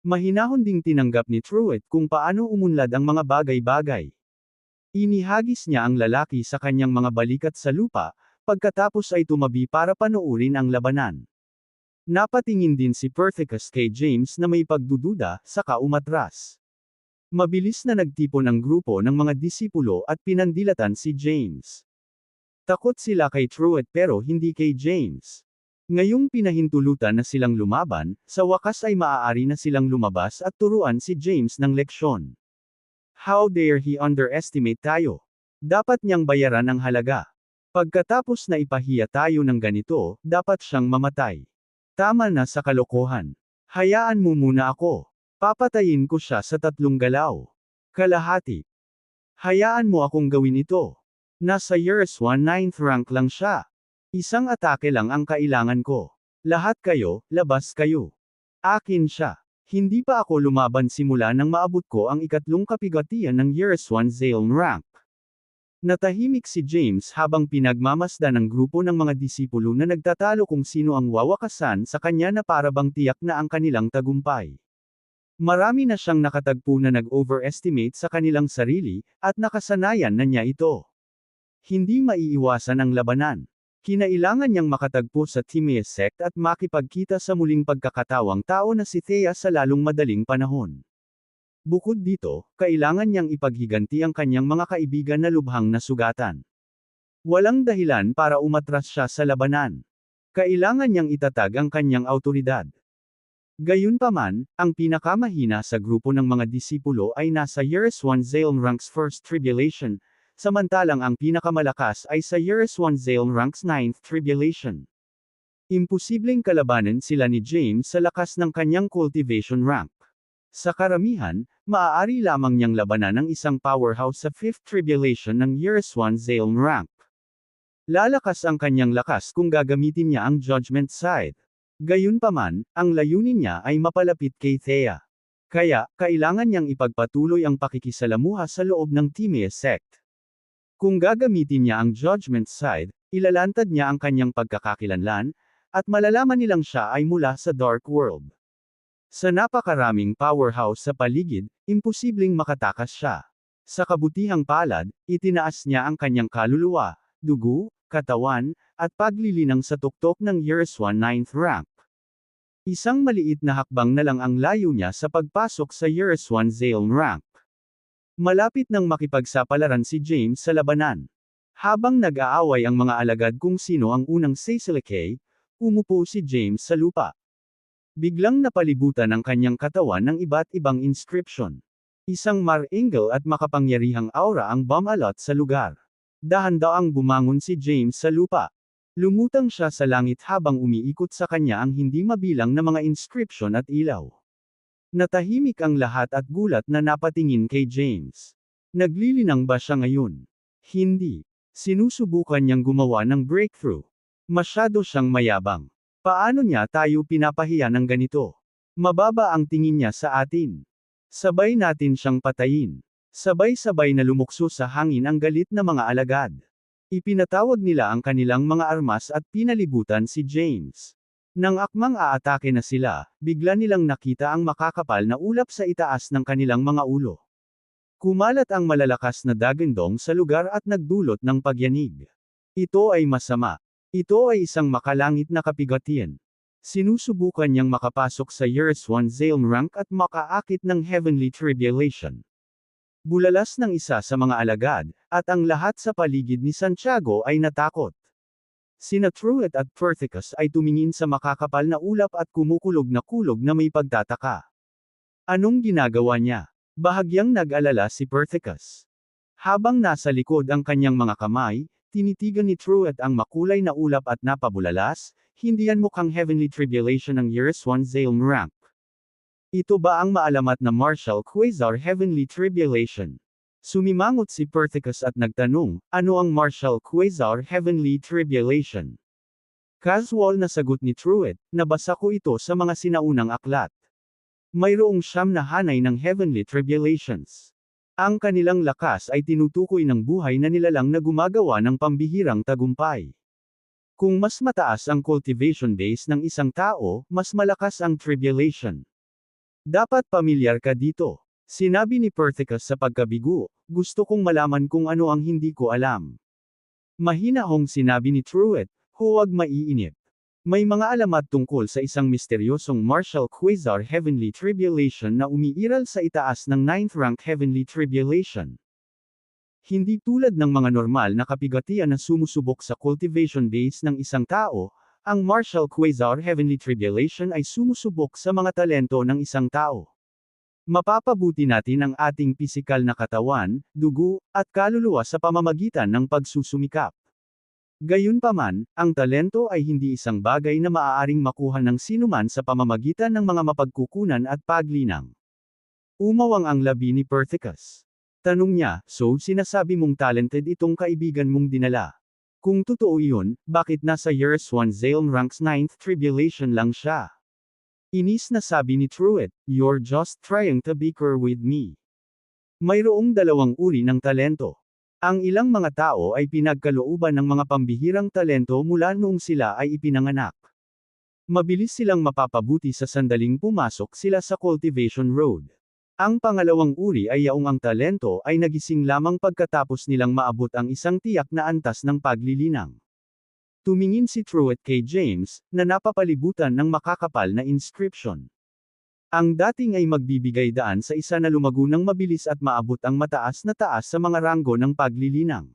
Mahinahon ding tinanggap ni Truett kung paano umunlad ang mga bagay-bagay. Inihagis niya ang lalaki sa kanyang mga balikat sa lupa, pagkatapos ay tumabi para panoorin ang labanan. Napatingin din si Perthicus kay James na may pagdududa, saka umatras. Mabilis na nagtipon ang grupo ng mga disipulo at pinandilatan si James. Takot sila kay Truett pero hindi kay James. Ngayong pinahintulutan na silang lumaban, sa wakas ay maaari na silang lumabas at turuan si James ng leksyon. How dare he underestimate tayo? Dapat niyang bayaran ang halaga. Pagkatapos na ipahiya tayo ng ganito, dapat siyang mamatay. Tama na sa kalokohan. Hayaan mo muna ako. Papatayin ko siya sa 3 galaw. Kalahati. Hayaan mo akong gawin ito. Nasa Years 1 9th rank lang siya. Isang atake lang ang kailangan ko. Lahat kayo, labas kayo. Akin siya. Hindi pa ako lumaban simula nang maabot ko ang 3 kapigatian ng Years 1 Zalem rank. Natahimik si James habang pinagmamasdan ng grupo ng mga disipulo na nagtatalo kung sino ang wawakasan sa kanya na parabang tiyak na ang kanilang tagumpay. Marami na siyang nakatagpo na nag-overestimate sa kanilang sarili, at nakasanayan na niya ito. Hindi maiiwasan ang labanan. Kinailangan niyang makatagpo sa Timaeus sect at makipagkita sa muling pagkakatawang tao na si Thea sa lalong madaling panahon. Bukod dito, kailangan niyang ipaghiganti ang kanyang mga kaibigan na lubhang nasugatan. Walang dahilan para umatras siya sa labanan. Kailangan niyang itatag ang kanyang awtoridad. Gayunpaman, ang pinakamahina sa grupo ng mga disipulo ay nasa Years 1 Zalem ranks 1st Tribulation, samantalang ang pinakamalakas ay sa Years 1 Zalem ranks 9th Tribulation. Imposibleng kalabanin sila ni James sa lakas ng kanyang cultivation rank. Sa karamihan, maaari lamang niyang labanan ang isang powerhouse sa 5th Tribulation ng Years 1 Zalem rank. Lalakas ang kanyang lakas kung gagamitin niya ang Judgment Scythe. Gayunpaman, ang layunin niya ay mapalapit kay Thea. Kaya, kailangan niyang ipagpatuloy ang pakikisalamuha sa loob ng Timaeus sect. Kung gagamitin niya ang Judgment Scythe, ilalantad niya ang kanyang pagkakakilanlan, at malalaman nilang siya ay mula sa Dark World. Sa napakaraming powerhouse sa paligid, imposibleng makatakas siya. Sa kabutihang palad, itinaas niya ang kanyang kaluluwa, dugo, katawan, at paglilinang sa tuktok ng Years 1 9th rank. Isang maliit na hakbang na lang ang layo niya sa pagpasok sa Years 1 Zalem rank. Malapit nang makipagsapalaran si James sa labanan. Habang nag-aaway ang mga alagad kung sino ang unang sasilikay, umupo si James sa lupa. Biglang napalibutan ang kanyang katawan ng iba't ibang inscription. Isang marangal at makapangyarihang aura ang bumalot sa lugar. Dahan-daang bumangon si James sa lupa. Lumutang siya sa langit habang umiikot sa kanya ang hindi mabilang na mga inscription at ilaw. Natahimik ang lahat at gulat na napatingin kay James. Naglilinang ba siya ngayon? Hindi. Sinusubukan niyang gumawa ng breakthrough. Masyado siyang mayabang. Paano niya tayo pinapahiya ng ganito? Mababa ang tingin niya sa atin. Sabay natin siyang patayin. Sabay-sabay na lumukso sa hangin ang galit na mga alagad. Ipinatawag nila ang kanilang mga armas at pinalibutan si James. Nang akmang aatake na sila, bigla nilang nakita ang makakapal na ulap sa itaas ng kanilang mga ulo. Kumalat ang malalakas na dagandong sa lugar at nagdulot ng pagyanig. Ito ay masama. Ito ay isang makalangit na kapigatian. Sinusubukan niyang makapasok sa Years 1 Zalem rank at makaakit ng Heavenly Tribulation. Bulalas ng isa sa mga alagad, at ang lahat sa paligid ni Santiago ay natakot. Sina Truett at Perthicus ay tumingin sa makakapal na ulap at kumukulog na kulog na may pagtataka. Anong ginagawa niya? Bahagyang nag-alala si Perthicus. Habang nasa likod ang kanyang mga kamay, tinitigan ni Truett ang makulay na ulap at napabulalas, hindi yan mukhang Heavenly Tribulation ng Years 1 Zalem rank. Ito ba ang maalamat na Martial Quasar Heavenly Tribulation? Sumimangot si Perthicus at nagtanong, ano ang Martial Quasar Heavenly Tribulation? Casual na sagot ni Truett, nabasa ko ito sa mga sinaunang aklat. Mayroong 9 na hanay ng Heavenly Tribulations. Ang kanilang lakas ay tinutukoy ng buhay na nilalang na gumagawa ng pambihirang tagumpay. Kung mas mataas ang cultivation base ng isang tao, mas malakas ang tribulation. Dapat pamilyar ka dito. Sinabi ni Perthicus sa pagkabigo, gusto kong malaman kung ano ang hindi ko alam. Mahinahong sinabi ni Truett, huwag maiinip. May mga alamat tungkol sa isang misteryosong Martial Quasar Heavenly Tribulation na umiiral sa itaas ng 9th rank Heavenly Tribulation. Hindi tulad ng mga normal na kapigatian na sumusubok sa cultivation base ng isang tao, ang Martial Quasar Heavenly Tribulation ay sumusubok sa mga talento ng isang tao. Mapapabuti natin ang ating pisikal na katawan, dugo, at kaluluwa sa pamamagitan ng pagsusumikap. Gayunpaman, ang talento ay hindi isang bagay na maaaring makuha ng sinuman sa pamamagitan ng mga mapagkukunan at paglinang. Umawang ang labi ni Perthicus. Tanong niya, so sinasabi mong talented itong kaibigan mong dinala? Kung totoo iyon, bakit nasa Years 1 Zalem ranks 9th Tribulation lang siya? Inis na sabi ni Truett, you're just trying to bicker with me. Mayroong 2 uri ng talento. Ang ilang mga tao ay pinagkalooban ng mga pambihirang talento mula noong sila ay ipinanganak. Mabilis silang mapapabuti sa sandaling pumasok sila sa cultivation road. Ang pangalawang uri ay yaong ang talento ay nagising lamang pagkatapos nilang maabot ang isang tiyak na antas ng paglilinang. Tumingin si Truett kay James, na napapalibutan ng makakapal na inscription. Ang dating ay magbibigay daan sa isa na lumago ng mabilis at maabot ang mataas na taas sa mga ranggo ng paglilinang.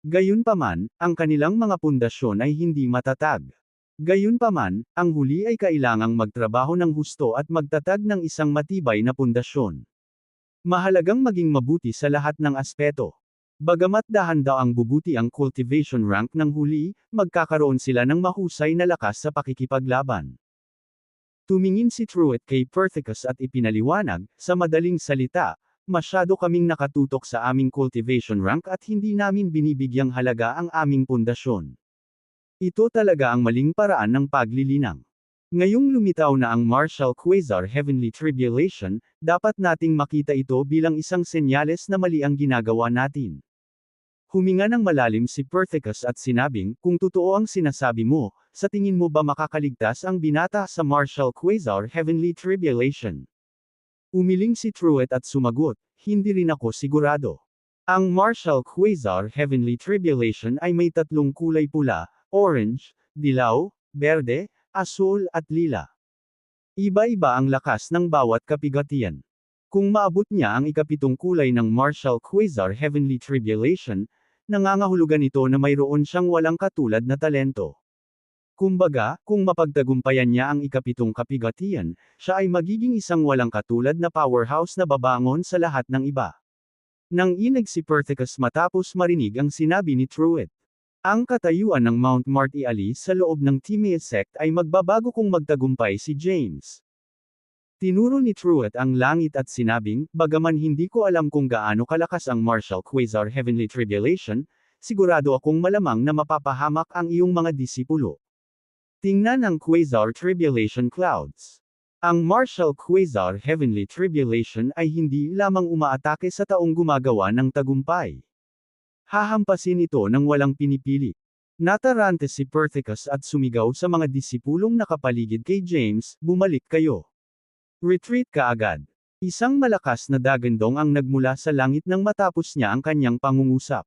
Gayunpaman, ang kanilang mga pundasyon ay hindi matatag. Gayunpaman, ang huli ay kailangang magtrabaho ng husto at magtatag ng isang matibay na pundasyon. Mahalagang maging mabuti sa lahat ng aspeto. Bagamat dahan-daw ang bubuti ang cultivation rank ng huli, magkakaroon sila ng mahusay na lakas sa pakikipaglaban. Tumingin si Truett kay Perthicus at ipinaliwanag, sa madaling salita, masyado kaming nakatutok sa aming cultivation rank at hindi namin binibigyang halaga ang aming pundasyon. Ito talaga ang maling paraan ng paglilinang. Ngayong lumitaw na ang Martial Quasar Heavenly Tribulation, dapat nating makita ito bilang isang senyales na mali ang ginagawa natin. Huminga ng malalim si Perthicus at sinabing, kung totoo ang sinasabi mo, sa tingin mo ba makakaligtas ang binata sa Martial Quasar Heavenly Tribulation? Umiling si Truett at sumagot, hindi rin ako sigurado. Ang Martial Quasar Heavenly Tribulation ay may tatlong kulay pula, orange, dilaw, berde, asul at lila. Iba-iba ang lakas ng bawat kapigatian. Kung maabot niya ang ikapitong kulay ng Martial Quasar Heavenly Tribulation, nangangahulugan ito na mayroon siyang walang katulad na talento. Kumbaga, kung mapagtagumpayan niya ang ikapitong kapigatian, siya ay magiging isang walang katulad na powerhouse na babangon sa lahat ng iba. Nang inag si Perthicus matapos marinig ang sinabi ni Truett. Ang katayuan ng Mount Martialis sa loob ng Timaeus sect ay magbabago kung magtagumpay si James. Tinuro ni Truett ang langit at sinabing, bagaman hindi ko alam kung gaano kalakas ang Martial Quasar Heavenly Tribulation, sigurado akong malamang na mapapahamak ang iyong mga disipulo. Tingnan ang Quasar Tribulation Clouds. Ang Martial Quasar Heavenly Tribulation ay hindi lamang umaatake sa taong gumagawa ng tagumpay. Hahampasin ito ng walang pinipili. Natarante si Perthicus at sumigaw sa mga disipulong nakapaligid kay James, bumalik kayo. Retreat ka agad. Isang malakas na dagandong ang nagmula sa langit nang matapos niya ang kanyang pangungusap.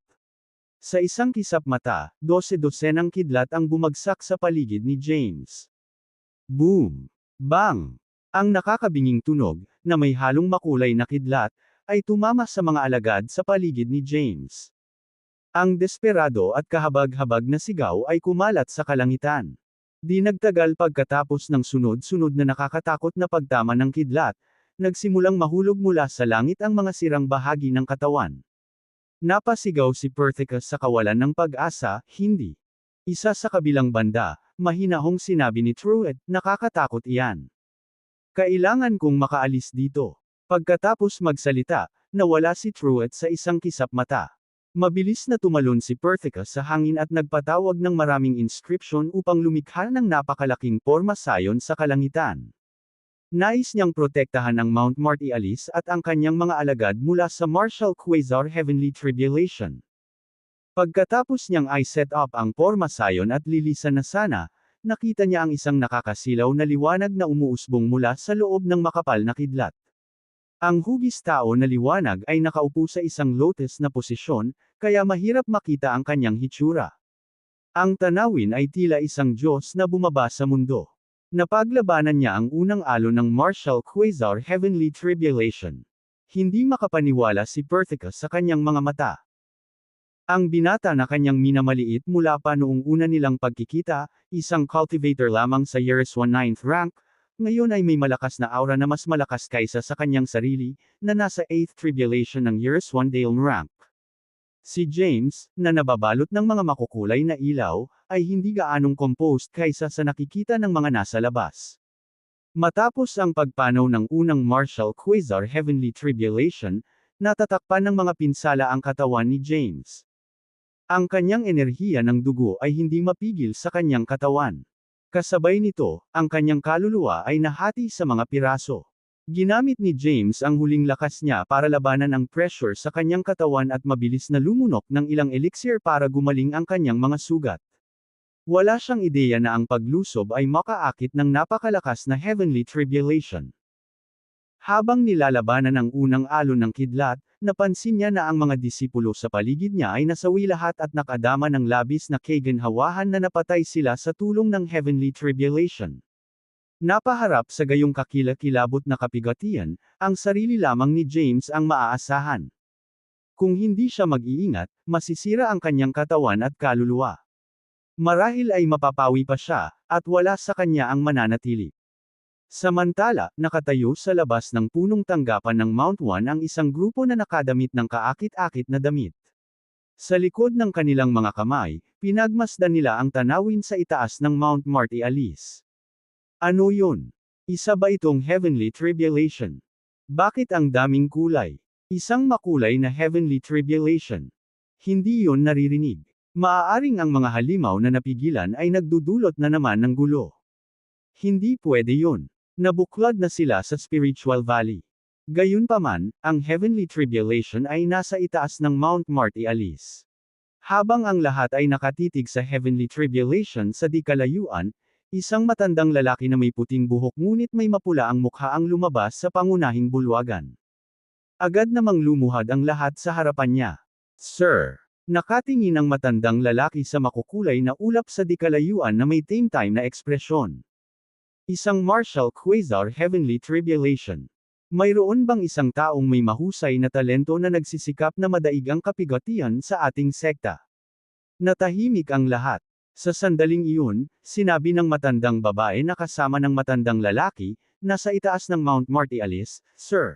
Sa isang kisap mata, 12-dosenang kidlat ang bumagsak sa paligid ni James. Boom! Bang! Ang nakakabinging tunog, na may halong makulay na kidlat, ay tumama sa mga alagad sa paligid ni James. Ang desperado at kahabag-habag na sigaw ay kumalat sa kalangitan. Di nagtagal pagkatapos ng sunod-sunod na nakakatakot na pagtama ng kidlat, nagsimulang mahulog mula sa langit ang mga sirang bahagi ng katawan. Napasigaw si Perthicus sa kawalan ng pag-asa, hindi. Isa sa kabilang banda, mahinahong sinabi ni Truett, nakakatakot iyan. Kailangan kong makaalis dito. Pagkatapos magsalita, nawala si Truett sa isang kisap mata. Mabilis na tumalon si Perthicus sa hangin at nagpatawag ng maraming inscription upang lumikha ng napakalaking pormasayon sa kalangitan. Nais niyang protektahan ang Mount Martialis at ang kanyang mga alagad mula sa Martial Quasar Heavenly Tribulation. Pagkatapos niyang i-set up ang pormasayon at lilisan na sana, nakita niya ang isang nakakasilaw na liwanag na umuusbong mula sa loob ng makapal na kidlat. Ang hugis tao na liwanag ay nakaupo sa isang lotus na posisyon, kaya mahirap makita ang kanyang hitsura. Ang tanawin ay tila isang Diyos na bumaba sa mundo. Napaglabanan niya ang unang alon ng Martial Quasar Heavenly Tribulation. Hindi makapaniwala si Perthicus sa kanyang mga mata. Ang binata na kanyang minamaliit mula pa noong una nilang pagkikita, isang cultivator lamang sa Yeres 19th rank, ngayon ay may malakas na aura na mas malakas kaysa sa kanyang sarili, na nasa 8th tribulation ng Yeres 1 Dale rank. Si James, na nababalot ng mga makukulay na ilaw, ay hindi gaanong composed kaysa sa nakikita ng mga nasa labas. Matapos ang pagpanaw ng unang Martial Quasar Heavenly Tribulation, natatakpan ng mga pinsala ang katawan ni James. Ang kanyang enerhiya ng dugo ay hindi mapigil sa kanyang katawan. Kasabay nito, ang kanyang kaluluwa ay nahati sa mga piraso. Ginamit ni James ang huling lakas niya para labanan ang pressure sa kanyang katawan at mabilis na lumunok ng ilang elixir para gumaling ang kanyang mga sugat. Wala siyang ideya na ang paglusob ay makaakit ng napakalakas na heavenly tribulation. Habang nilalabanan ang unang alon ng kidlat, napansin niya na ang mga disipulo sa paligid niya ay nasawi lahat at nakadama ng labis na kaginhawahan na napatay sila sa tulong ng heavenly tribulation. Napaharap sa gayong kakilakilabot na kapigatian, ang sarili lamang ni James ang maaasahan. Kung hindi siya mag-iingat, masisira ang kanyang katawan at kaluluwa. Marahil ay mapapawi pa siya, at wala sa kanya ang mananatili. Samantala, nakatayo sa labas ng punong tanggapan ng Mount 1 ang isang grupo na nakadamit ng kaakit-akit na damit. Sa likod ng kanilang mga kamay, pinagmasdan nila ang tanawin sa itaas ng Mount Marty Alice. Ano yun? Isa ba itong heavenly tribulation? Bakit ang daming kulay? Isang makulay na heavenly tribulation. Hindi yun naririnig. Maaaring ang mga halimaw na napigilan ay nagdudulot na naman ng gulo. Hindi pwede yun. Nabuklad na sila sa spiritual valley. Gayunpaman, ang heavenly tribulation ay nasa itaas ng Mount Marty Alice. Habang ang lahat ay nakatitig sa heavenly tribulation sa di kalayuan, isang matandang lalaki na may puting buhok ngunit may mapula ang mukha ang lumabas sa pangunahing bulwagan. Agad namang lumuhad ang lahat sa harapan niya. Sir! Nakatingin ang matandang lalaki sa makukulay na ulap sa di kalayuan na may time na ekspresyon. Isang martial quasar heavenly tribulation. Mayroon bang isang taong may mahusay na talento na nagsisikap na madaig ang kapigatian sa ating sekta? Natahimik ang lahat. Sa sandaling iyon, sinabi ng matandang babae na kasama ng matandang lalaki, nasa itaas ng Mount Marty Alice, Sir.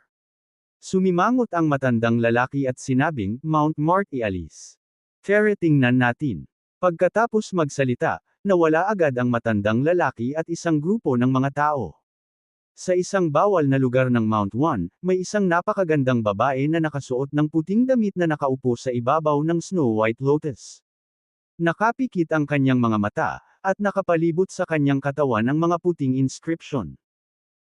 Sumimangot ang matandang lalaki at sinabing, Mount Marty Alice. Tingnan natin. Pagkatapos magsalita, nawala agad ang matandang lalaki at isang grupo ng mga tao. Sa isang bawal na lugar ng Mount 1, may isang napakagandang babae na nakasuot ng puting damit na nakaupo sa ibabaw ng Snow White Lotus. Nakapikit ang kanyang mga mata, at nakapalibot sa kanyang katawan ang mga puting inscription.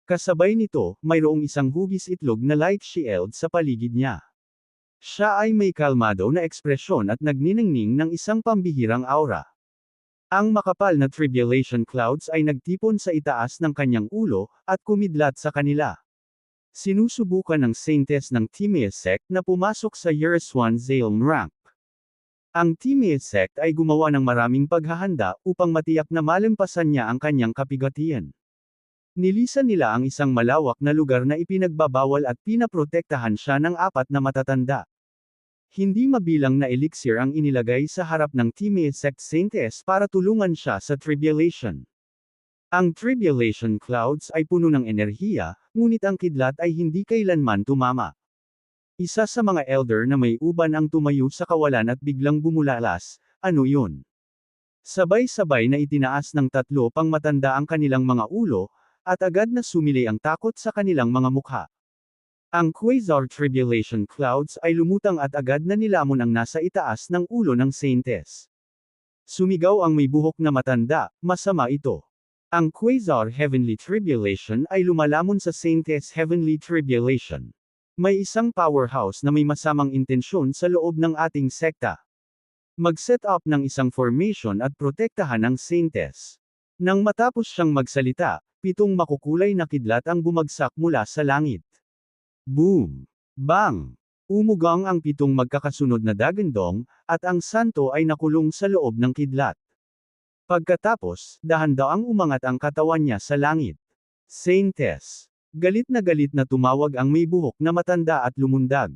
Kasabay nito, mayroong isang hugis itlog na light shield sa paligid niya. Siya ay may kalmado na ekspresyon at nagniningning ng isang pambihirang aura. Ang makapal na tribulation clouds ay nagtipon sa itaas ng kanyang ulo, at kumidlat sa kanila. Sinusubukan ng Saintes ng Timaeus sect na pumasok sa Yerusalem Zalem rank. Ang Timaeus sect ay gumawa ng maraming paghahanda upang matiyak na malampasan niya ang kanyang kapigatian. Nilisan nila ang isang malawak na lugar na ipinagbabawal at pinaprotektahan siya ng 4 na matatanda. Hindi mabilang na elixir ang inilagay sa harap ng Timaeus sect Saintes para tulungan siya sa tribulation. Ang tribulation clouds ay puno ng enerhiya, ngunit ang kidlat ay hindi kailanman tumama. Isa sa mga elder na may uban ang tumayo sa kawalan at biglang bumulalas, ano yun? Sabay-sabay na itinaas ng 3 pang matanda ang kanilang mga ulo, at agad na sumilay ang takot sa kanilang mga mukha. Ang quasar tribulation clouds ay lumutang at agad na nilamon ang nasa itaas ng ulo ng Saintes. Sumigaw ang may buhok na matanda, masama ito. Ang quasar heavenly tribulation ay lumalamon sa Saintes heavenly tribulation. May isang powerhouse na may masamang intensyon sa loob ng ating sekta. Mag-set up ng isang formation at protektahan ang Saintes. Nang matapos siyang magsalita, 7 makukulay na kidlat ang bumagsak mula sa langit. Boom! Bang! Umugang ang 7 magkakasunod na dagandong, at ang santo ay nakulong sa loob ng kidlat. Pagkatapos, dahan-daang umangat ang katawan niya sa langit. Saintes. Galit na tumawag ang may buhok na matanda at lumundag.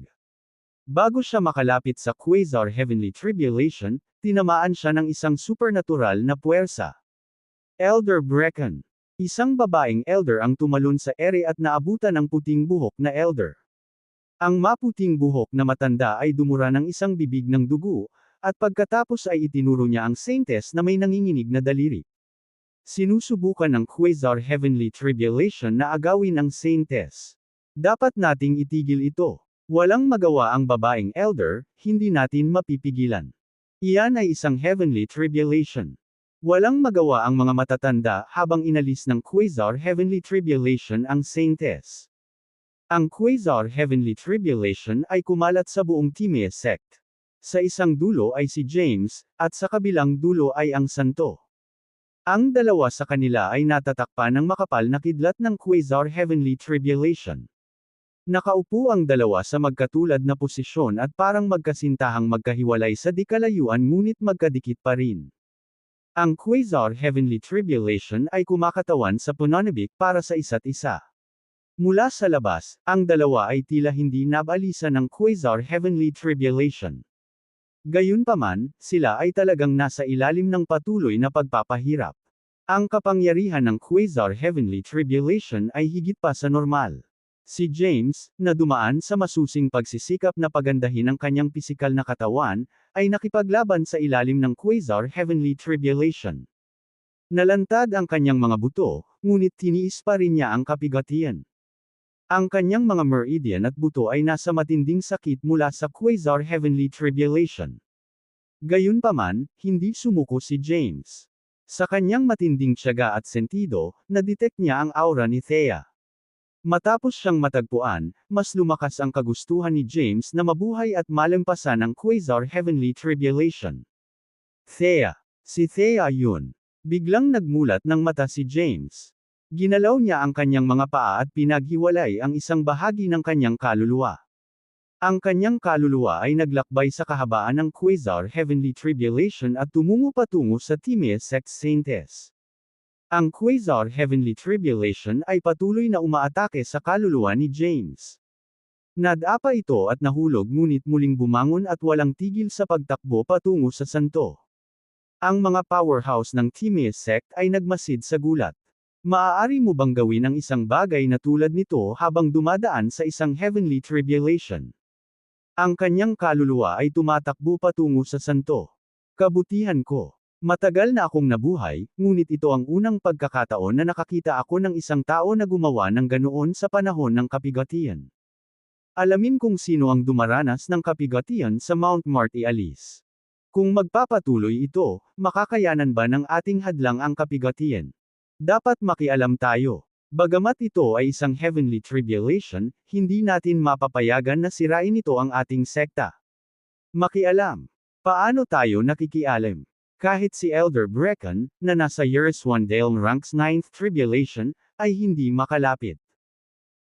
Bago siya makalapit sa quasar heavenly tribulation, tinamaan siya ng isang supernatural na puwersa. Elder Brecken. Isang babaeng elder ang tumalon sa ere at naabutan ng puting buhok na elder. Ang maputing buhok na matanda ay dumura ng isang bibig ng dugo, at pagkatapos ay itinuro niya ang Saintes na may nanginginig na daliri. Sinusubukan ng quasar heavenly tribulation na agawin ang Saintes. Dapat nating itigil ito. Walang magawa ang babaeng elder, hindi natin mapipigilan. Iyan ay isang heavenly tribulation. Walang magawa ang mga matatanda habang inalis ng quasar heavenly tribulation ang Saintes. Ang quasar heavenly tribulation ay kumalat sa buong Timaeus sect. Sa isang dulo ay si James, at sa kabilang dulo ay ang santo. Ang dalawa sa kanila ay natatakpan ng makapal na kidlat ng quasar heavenly tribulation. Nakaupo ang dalawa sa magkatulad na posisyon at parang magkasintahang magkahiwalay sa di-kalayuan ngunit magkadikit pa rin. Ang Quasar Heavenly Tribulation ay kumakatawan sa pananabik para sa isa't isa. Mula sa labas, ang dalawa ay tila hindi nabalisa ng Quasar Heavenly Tribulation. Gayunpaman, sila ay talagang nasa ilalim ng patuloy na pagpapahirap. Ang kapangyarihan ng Quasar Heavenly Tribulation ay higit pa sa normal. Si James, na dumaan sa masusing pagsisikap na pagandahin ang kanyang pisikal na katawan, ay nakipaglaban sa ilalim ng Quasar Heavenly Tribulation. Nalantad ang kanyang mga buto, ngunit tiniis pa rin niya ang kabigatian. Ang kanyang mga meridian at buto ay nasa matinding sakit mula sa Quasar Heavenly Tribulation. Gayunpaman, hindi sumuko si James. Sa kanyang matinding tiyaga at sentido, na-detect niya ang aura ni Thea. Matapos siyang matagpuan, mas lumakas ang kagustuhan ni James na mabuhay at malampasan ang Quasar Heavenly Tribulation. Thea. Si Thea yun. Biglang nagmulat ng mata si James. Ginalaw niya ang kanyang mga paa at pinaghiwalay ang isang bahagi ng kanyang kaluluwa. Ang kanyang kaluluwa ay naglakbay sa kahabaan ng Quasar Heavenly Tribulation at tumungo patungo sa Timaeus Sect Saintes. Ang Quasar Heavenly Tribulation ay patuloy na umaatake sa kaluluwa ni James. Nadapa ito at nahulog ngunit muling bumangon at walang tigil sa pagtakbo patungo sa santo. Ang mga powerhouse ng Timaeus Sect ay nagmasid sa gulat. Maaari mo bang gawin ang isang bagay na tulad nito habang dumadaan sa isang heavenly tribulation? Ang kanyang kaluluwa ay tumatakbo patungo sa santo. Kabutihan ko. Matagal na akong nabuhay, ngunit ito ang unang pagkakataon na nakakita ako ng isang tao na gumawa ng ganoon sa panahon ng kabigatian. Alamin kung sino ang dumaranas ng kabigatian sa Mount Marty Alice. Kung magpapatuloy ito, makakayanan ba ng ating hadlang ang kabigatian? Dapat makialam tayo. Bagamat ito ay isang heavenly tribulation, hindi natin mapapayagan na sirain ito ang ating sekta. Makialam. Paano tayo nakikialam? Kahit si Elder Brecken, na nasa Years 1 Dale Ranks 9th Tribulation, ay hindi makalapit.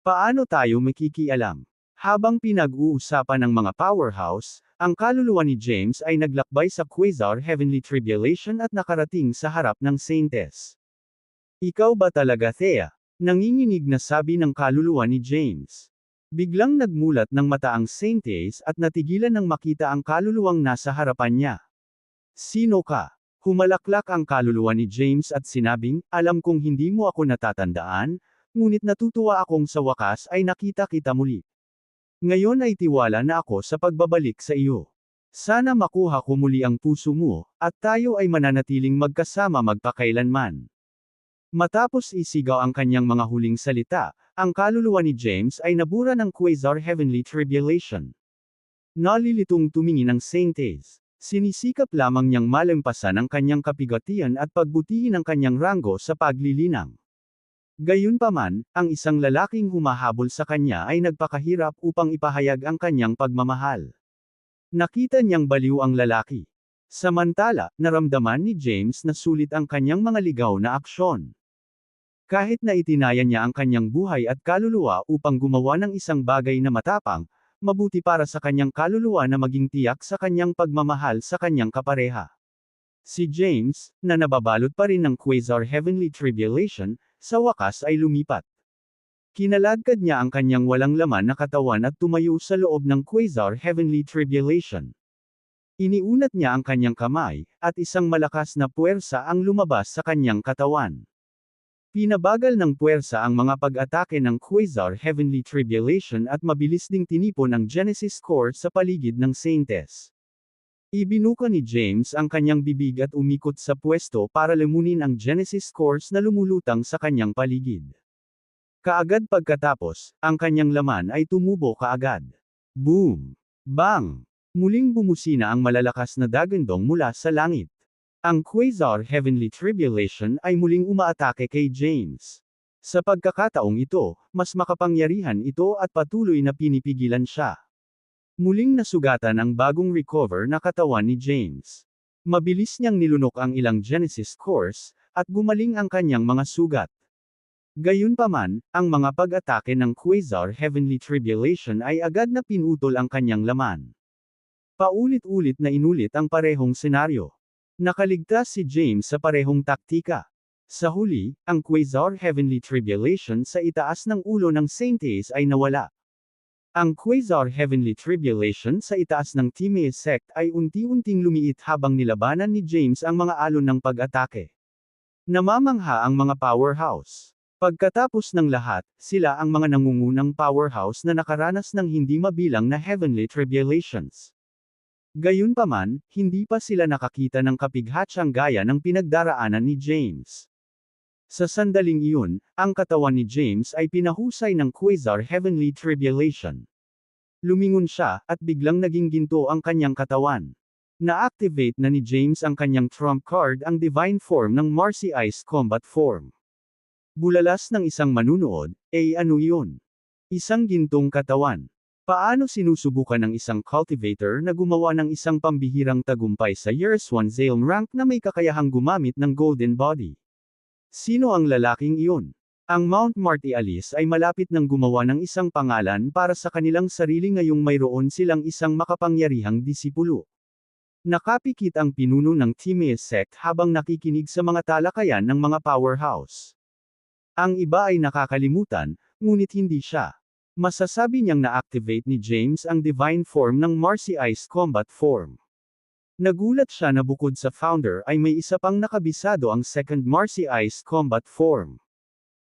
Paano tayo makikialam? Habang pinag-uusapan ng mga powerhouse, ang kaluluwa ni James ay naglakbay sa Quasar Heavenly Tribulation at nakarating sa harap ng Saintes. Ikaw ba talaga, Thea? Nanginginig na sabi ng kaluluwa ni James. Biglang nagmulat ng mata ang Saintes at natigilan nang makita ang kaluluwang nasa harapan niya. Sino ka? Humalaklak ang kaluluwa ni James at sinabing, alam kong hindi mo ako natatandaan, ngunit natutuwa akong sa wakas ay nakita kita muli. Ngayon ay tiwala na ako sa pagbabalik sa iyo. Sana makuha ko muli ang puso mo, at tayo ay mananatiling magkasama magpakailanman. Matapos isigaw ang kanyang mga huling salita, ang kaluluwa ni James ay nabura ng Quasar Heavenly Tribulation. Nalilitong tumingin ang Saintes. Sinisikap lamang niyang malampasan ang kanyang kabigatian at pagbutihin ang kanyang ranggo sa paglilinang. Gayunpaman, ang isang lalaking humahabol sa kanya ay nagpakahirap upang ipahayag ang kanyang pagmamahal. Nakita niyang baliw ang lalaki. Samantala, naramdaman ni James na sulit ang kanyang mga ligaw na aksyon. Kahit na itinaya niya ang kanyang buhay at kaluluwa upang gumawa ng isang bagay na matapang, mabuti para sa kanyang kaluluwa na maging tiyak sa kanyang pagmamahal sa kanyang kapareha. Si James, na nababalot pa rin ng Quasar Heavenly Tribulation, sa wakas ay lumipat. Kinaladkad niya ang kanyang walang laman na katawan at tumayo sa loob ng Quasar Heavenly Tribulation. Iniunat niya ang kanyang kamay, at isang malakas na puwersa ang lumabas sa kanyang katawan. Pinabagal ng puwersa ang mga pag-atake ng Quasar Heavenly Tribulation at mabilis ding tinipon ang Genesis Core sa paligid ng Saintes. Ibinuka ni James ang kanyang bibig at umikot sa pwesto para lamunin ang Genesis Cores na lumulutang sa kanyang paligid. Kaagad pagkatapos, ang kanyang laman ay tumubo kaagad. Boom! Bang! Muling bumusina ang malalakas na dagandong mula sa langit. Ang Quasar Heavenly Tribulation ay muling umaatake kay James. Sa pagkakataong ito, mas makapangyarihan ito at patuloy na pinipigilan siya. Muling nasugatan ang bagong recover na katawan ni James. Mabilis niyang nilunok ang ilang Genesis Cores, at gumaling ang kanyang mga sugat. Gayunpaman, ang mga pag-atake ng Quasar Heavenly Tribulation ay agad na pinutol ang kanyang laman. Paulit-ulit na inulit ang parehong senaryo. Nakaligtas si James sa parehong taktika. Sa huli, ang Quasar Heavenly Tribulation sa itaas ng ulo ng Saintes ay nawala. Ang Quasar Heavenly Tribulation sa itaas ng Timaeus sect ay unti-unting lumiit habang nilabanan ni James ang mga alon ng pag-atake. Namamangha ang mga powerhouse. Pagkatapos ng lahat, sila ang mga nangungunang powerhouse na nakaranas ng hindi mabilang na Heavenly Tribulations. Gayunpaman, hindi pa sila nakakita ng kapighatsang gaya ng pinagdaraanan ni James. Sa sandaling iyon, ang katawan ni James ay pinahusay ng Quasar Heavenly Tribulation. Lumingon siya, at biglang naging ginto ang kanyang katawan. Na-activate na ni James ang kanyang trump card, ang Divine Form ng Marcy Ice Combat Form. Bulalas ng isang manunood, ano iyon? Isang gintong katawan. Paano sinusubukan ng isang cultivator na gumawa ng isang pambihirang tagumpay sa Years 1 Zalem rank na may kakayahang gumamit ng golden body? Sino ang lalaking iyon? Ang Mount Marty Alice ay malapit nang gumawa ng isang pangalan para sa kanilang sarili ngayong mayroon silang isang makapangyarihang disipulo. Nakapikit ang pinuno ng Timaeus sect habang nakikinig sa mga talakayan ng mga powerhouse. Ang iba ay nakakalimutan, ngunit hindi siya. Masasabi niyang na-activate ni James ang Divine Form ng Marcy Ice Combat Form. Nagulat siya na bukod sa founder ay may isa pang nakabisado ang second Marcy Ice Combat Form.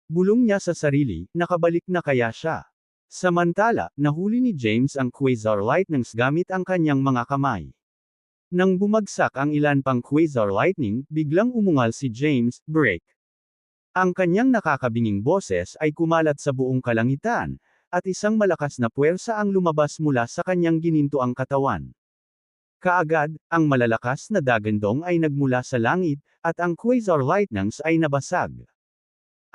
Bulong niya sa sarili, nakabalik na kaya siya. Samantala, nahuli ni James ang Quasar Lightnings gamit ang kanyang mga kamay. Nang bumagsak ang ilan pang Quasar Lightning, biglang umungal si James, break. Ang kanyang nakakabinging boses ay kumalat sa buong kalangitan, at isang malakas na puwersa ang lumabas mula sa kanyang ginintuang katawan. Kaagad, ang malalakas na dagandong ay nagmula sa langit, at ang Quasar Lightnings ay nabasag.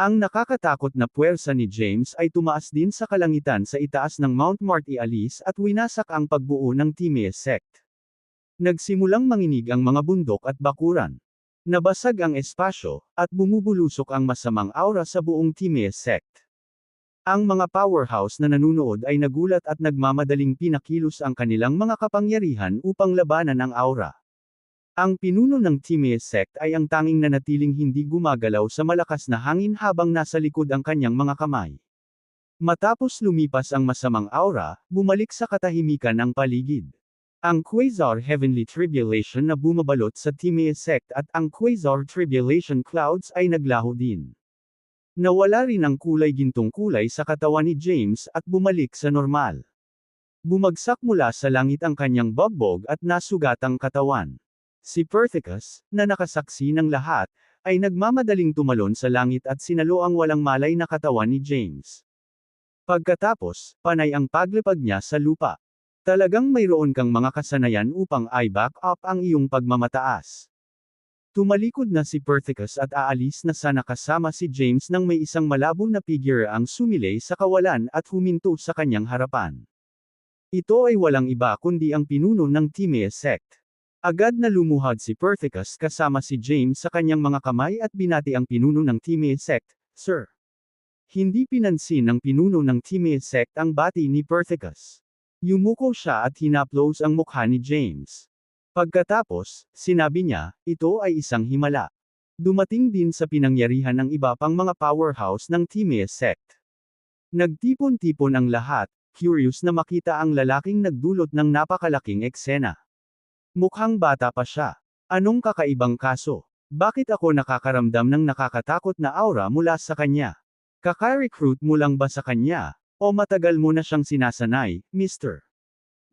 Ang nakakatakot na puwersa ni James ay tumaas din sa kalangitan sa itaas ng Mount Marty Alice at winasak ang pagbuo ng Timaeus sect. Nagsimulang manginig ang mga bundok at bakuran. Nabasag ang espasyo, at bumubulusok ang masamang aura sa buong Timaeus sect. Ang mga powerhouse na nanunood ay nagulat at nagmamadaling pinakilos ang kanilang mga kapangyarihan upang labanan ang aura. Ang pinuno ng Timaeus sect ay ang tanging nanatiling hindi gumagalaw sa malakas na hangin habang nasa likod ang kanyang mga kamay. Matapos lumipas ang masamang aura, bumalik sa katahimikan ang paligid. Ang Quasar Heavenly Tribulation na bumabalot sa Timaeus sect at ang Quasar Tribulation Clouds ay naglaho din. Nawala rin ang kulay gintong kulay sa katawan ni James at bumalik sa normal. Bumagsak mula sa langit ang kanyang bugbog at nasugatang katawan. Si Perthicus, na nakasaksi ng lahat, ay nagmamadaling tumalon sa langit at sinalo ang walang malay na katawan ni James. Pagkatapos, panay ang paglipad niya sa lupa. Talagang mayroon kang mga kasanayan upang i-back up ang iyong pagmamataas. Tumalikod na si Perthicus at aalis na sana kasama si James nang may isang malabo na figure ang sumilay sa kawalan at huminto sa kanyang harapan. Ito ay walang iba kundi ang pinuno ng Timaeus sect. Agad na lumuhad si Perthicus kasama si James sa kanyang mga kamay at binati ang pinuno ng Timaeus sect, "Sir." Hindi pinansin ng pinuno ng Timaeus sect ang bati ni Perthicus. Yumuko siya at hinaplos ang mukha ni James. Pagkatapos, sinabi niya, ito ay isang himala. Dumating din sa pinangyarihan ng iba pang mga powerhouse ng Timaeus sect. Nagtipon-tipon ang lahat, curious na makita ang lalaking nagdulot ng napakalaking eksena. Mukhang bata pa siya. Anong kakaibang kaso? Bakit ako nakakaramdam ng nakakatakot na aura mula sa kanya? Kaka-recruit mo lang ba sa kanya? O matagal mo na siyang sinasanay, Mr.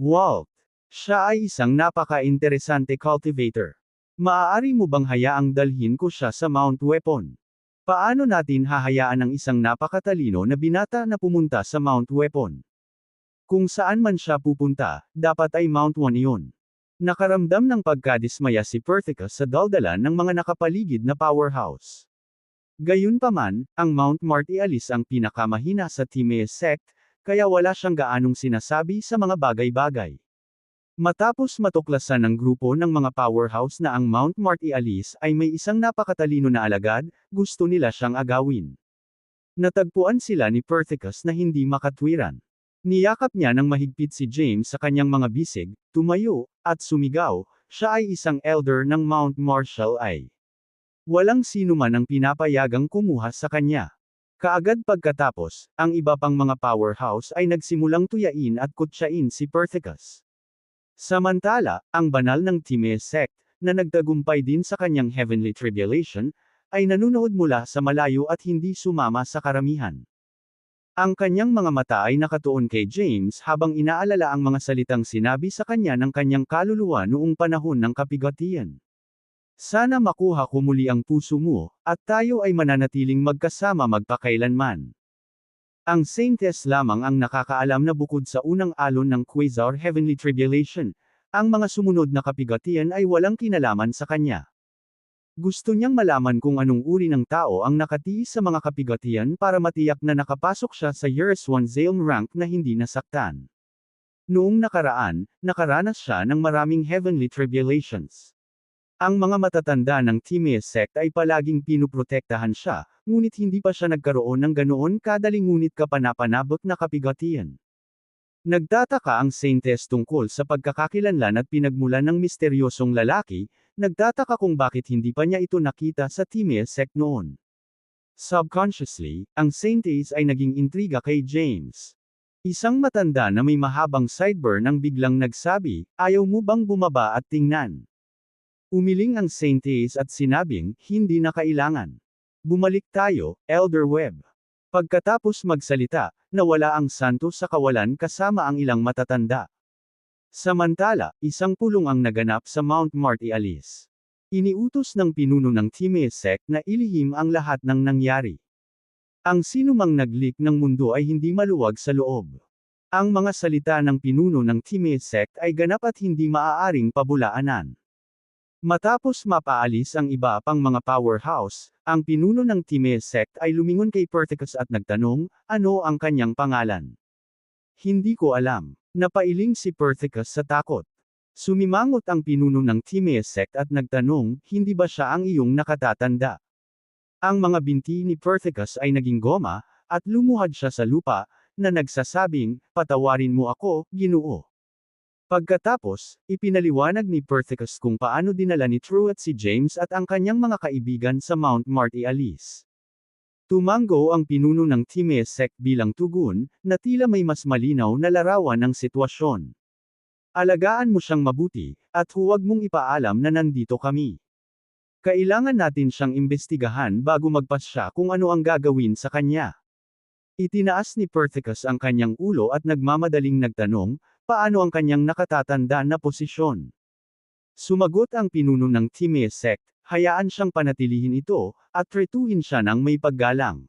Walt? Siya ay isang napaka-interesante cultivator. Maaari mo bang hayaang dalhin ko siya sa Mount Weapon? Paano natin hahayaan ang isang napakatalino na binata na pumunta sa Mount Weapon? Kung saan man siya pupunta, dapat ay Mount 1 iyon. Nakaramdam ng pagkadismaya si Perthicus sa daldalan ng mga nakapaligid na powerhouse. Gayunpaman, ang Mount Marty Alice ang pinakamahina sa Timaeus sect, kaya wala siyang gaanong sinasabi sa mga bagay-bagay. Matapos matuklasan ng grupo ng mga powerhouse na ang Mount Marty Alice ay may isang napakatalino na alagad, gusto nila siyang agawin. Natagpuan sila ni Perthicus na hindi makatwiran. Niyakap niya ng mahigpit si James sa kanyang mga bisig, tumayo, at sumigaw, siya ay isang elder ng Mount Marshall ay. Walang sino man ang pinapayagang kumuha sa kanya. Kaagad pagkatapos, ang iba pang mga powerhouse ay nagsimulang tuyain at kutsain si Perthicus. Samantala, ang banal ng Timaeus sect, na nagtagumpay din sa kanyang heavenly tribulation, ay nanunood mula sa malayo at hindi sumama sa karamihan. Ang kanyang mga mata ay nakatuon kay James habang inaalala ang mga salitang sinabi sa kanya ng kanyang kaluluwa noong panahon ng kabigatian. Sana makuha ko muli ang puso mo, at tayo ay mananatiling magkasama magpakailanman. Ang Saintes lamang ang nakakaalam na bukod sa unang alon ng Quasar Heavenly Tribulation, ang mga sumunod na kabigatian ay walang kinalaman sa kanya. Gusto niyang malaman kung anong uri ng tao ang nakatiis sa mga kapigatian para matiyak na nakapasok siya sa Years 1 Zalm rank na hindi nasaktan. Noong nakaraan, nakaranas siya ng maraming heavenly tribulations. Ang mga matatanda ng Timaeus sect ay palaging pinuprotektahan siya, ngunit hindi pa siya nagkaroon ng ganoon kadaling ngunit kapanapanabot na kapigatian. Nagtataka ang Saintes tungkol sa pagkakakilanlan at pinagmulan ng misteryosong lalaki, nagtataka kung bakit hindi pa niya ito nakita sa Timaeus sect noon. Subconsciously, ang Saintes ay naging intriga kay James. Isang matanda na may mahabang sideburn ang biglang nagsabi, ayaw mo bang bumaba at tingnan? Umiling ang Saintes at sinabing, hindi na kailangan. Bumalik tayo, Elder Webb. Pagkatapos magsalita, nawala ang santo sa kawalan kasama ang ilang matatanda. Samantala, isang pulong ang naganap sa Mount Marty Alice. Iniutos ng pinuno ng Timaeus sect na ilihim ang lahat ng nangyari. Ang sinumang nag-leak ng mundo ay hindi maluwag sa loob. Ang mga salita ng pinuno ng Timaeus sect ay ganap at hindi maaaring pabulaanan. Matapos mapaalis ang iba pang mga powerhouse, ang pinuno ng Timaeus sect ay lumingon kay Perthicus at nagtanong, ano ang kanyang pangalan? Hindi ko alam. Napailing si Perthicus sa takot. Sumimangot ang pinuno ng Timaeus sect at nagtanong, hindi ba siya ang iyong nakatatanda? Ang mga binti ni Perthicus ay naging goma, at lumuhad siya sa lupa, na nagsasabing, patawarin mo ako, Ginoo. Pagkatapos, ipinaliwanag ni Perthicus kung paano dinala ni Truett si James at ang kanyang mga kaibigan sa Mount Marty Alice. Tumango ang pinuno ng Timaeus sect bilang tugon, na tila may mas malinaw na larawan ng sitwasyon. Alagaan mo siyang mabuti, at huwag mong ipaalam na nandito kami. Kailangan natin siyang imbestigahan bago magpasya kung ano ang gagawin sa kanya. Itinaas ni Perthicus ang kanyang ulo at nagmamadaling nagtanong, paano ang kanyang nakatatanda na posisyon? Sumagot ang pinuno ng Timaeus sect, hayaan siyang panatilihin ito, at tretuhin siya ng may paggalang.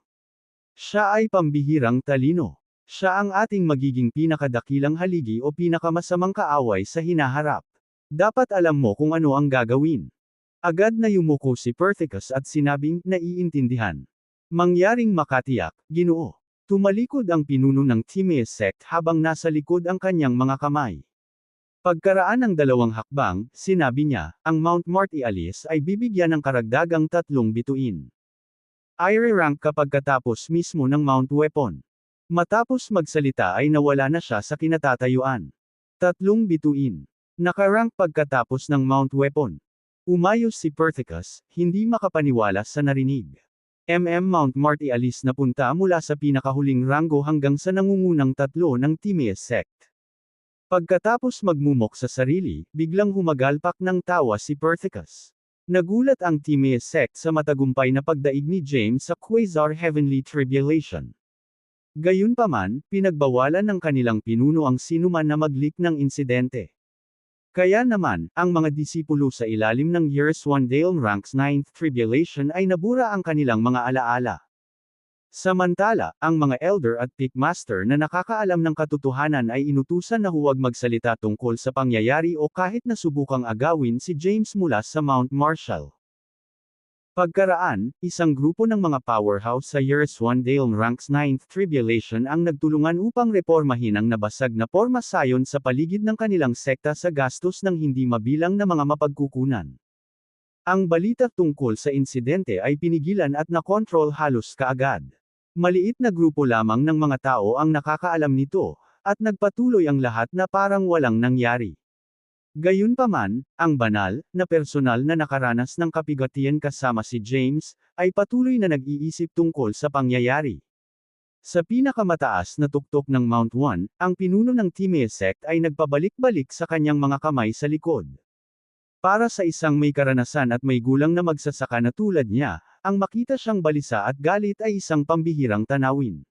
Siya ay pambihirang talino. Siya ang ating magiging pinakadakilang haligi o pinakamasamang kaaway sa hinaharap. Dapat alam mo kung ano ang gagawin. Agad na yumuko si Perthicus at sinabing, naiintindihan. Mangyaring makatiyak, Ginoo. Tumalikod ang pinuno ng Timaeus sect habang nasa likod ang kanyang mga kamay. Pagkaraan ng 2 hakbang, sinabi niya, ang Mount Marty Alice ay bibigyan ng karagdagang 3 bituin. I-rank kapag katapos mismo ng Mount Weapon. Matapos magsalita ay nawala na siya sa kinatatayuan. 3 bituin. Nakarank pagkatapos ng Mount Weapon. Umayos si Perthicus, hindi makapaniwala sa narinig. Mount Marty Alice na punta mula sa pinakahuling ranggo hanggang sa nangungunang 3 ng Timaeus sect. Pagkatapos magmumok sa sarili, biglang humagalpak ng tawa si Perthicus. Nagulat ang Timaeus sect sa matagumpay na pagdaig ni James sa Quasar Heavenly Tribulation. Gayunpaman, pinagbawalan ng kanilang pinuno ang sinuman na mag-leak ng insidente. Kaya naman, ang mga disipulo sa ilalim ng Years 1 Zalm ranks 9th Tribulation ay nabura ang kanilang mga alaala. Samantala, ang mga elder at pickmaster na nakakaalam ng katotohanan ay inutusan na huwag magsalita tungkol sa pangyayari o kahit na subukang agawin si James mula sa Mount Marshall. Pagkaraan, isang grupo ng mga powerhouse sa Years 1 Zalm ranks 9th Tribulation ang nagtulungan upang reformahin ang nabasag na porma sayon sa paligid ng kanilang sekta sa gastos ng hindi mabilang na mga mapagkukunan. Ang balita tungkol sa insidente ay pinigilan at nakontrol halos kaagad. Maliit na grupo lamang ng mga tao ang nakakaalam nito, at nagpatuloy ang lahat na parang walang nangyari. Gayunpaman, ang banal, na personal na nakaranas ng kabigatian kasama si James, ay patuloy na nag-iisip tungkol sa pangyayari. Sa pinakamataas na tuktok ng Mount 1, ang pinuno ng Timaeus sect ay nagpabalik-balik sa kanyang mga kamay sa likod. Para sa isang may karanasan at may gulang na magsasaka na tulad niya, ang makita siyang balisa at galit ay isang pambihirang tanawin.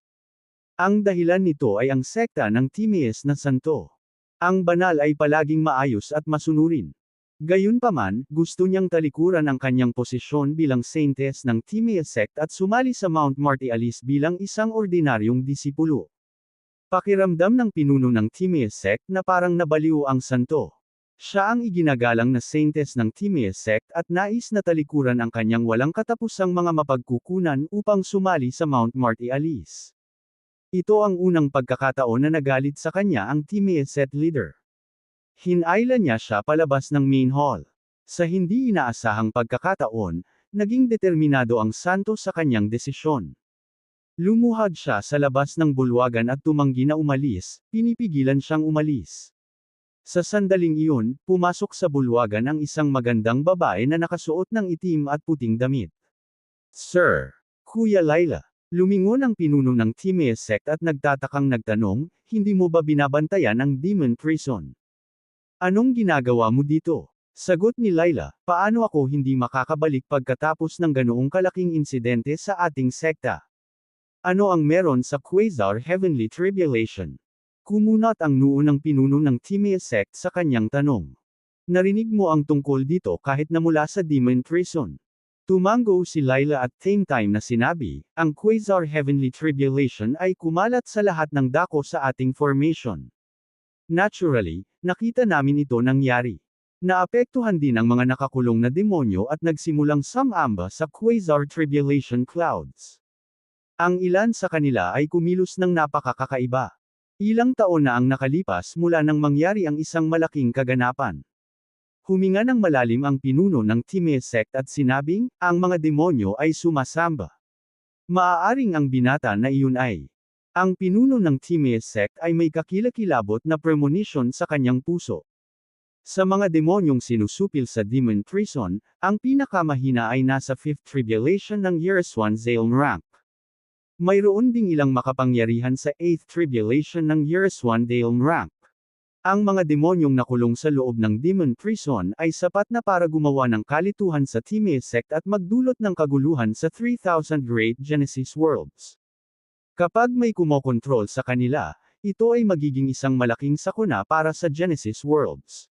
Ang dahilan nito ay ang sekta ng Timaeus na santo. Ang banal ay palaging maayos at masunurin. Gayunpaman, gusto niyang talikuran ang kanyang posisyon bilang saintes ng Timaeus sect at sumali sa Mount Martialis bilang isang ordinaryong disipulo. Pakiramdam ng pinuno ng Timaeus sect na parang nabaliw ang santo. Siya ang iginagalang na saintes ng Timaeus sect at nais na talikuran ang kanyang walang katapusang mga mapagkukunan upang sumali sa Mount Martialis. Ito ang unang pagkakataon na nagalit sa kanya ang Timaeus sect leader. Hinayla niya siya palabas ng main hall. Sa hindi inaasahang pagkakataon, naging determinado ang santo sa kanyang desisyon. Lumuhad siya sa labas ng bulwagan at tumanggi na umalis, pinipigilan siyang umalis. Sa sandaling iyon, pumasok sa bulwagan ang isang magandang babae na nakasuot ng itim at puting damit. Sir, Kuya Laila. Lumingon ang pinuno ng Timaeus sect at nagtatakang nagtanong, hindi mo ba binabantayan ang demon prison? Anong ginagawa mo dito? Sagot ni Laila, paano ako hindi makakabalik pagkatapos ng ganoong kalaking insidente sa ating sekta? Ano ang meron sa Quasar Heavenly Tribulation? Kumunat ang noo ng pinuno ng Timaeus sect sa kanyang tanong. Narinig mo ang tungkol dito kahit na mula sa demon prison. Tumango si Laila at same time na sinabi, ang Quasar Heavenly Tribulation ay kumalat sa lahat ng dako sa ating formation. Naturally, nakita namin ito nangyari. Naapektuhan din ang mga nakakulong na demonyo at nagsimulang sumamba sa Quasar Tribulation clouds. Ang ilan sa kanila ay kumilos ng napakakaiba. Ilang taon na ang nakalipas mula nang mangyari ang isang malaking kaganapan. Huminga ng malalim ang pinuno ng Timaeus sect at sinabing, ang mga demonyo ay sumasamba. Maaaring ang binata na iyon ay. Ang pinuno ng Timaeus sect ay may kakilakilabot na premonition sa kanyang puso. Sa mga demonyong sinusupil sa demon prison, ang pinakamahina ay nasa 5th tribulation ng Yereswan Zalem rank. Mayroon ding ilang makapangyarihan sa 8th tribulation ng Yereswan Zalem rank. Ang mga demonyong nakulong sa loob ng demon prison ay sapat na para gumawa ng kalituhan sa Timaeus sect at magdulot ng kaguluhan sa 3,000 Great Genesis Worlds. Kapag may kumokontrol sa kanila, ito ay magiging isang malaking sakuna para sa Genesis Worlds.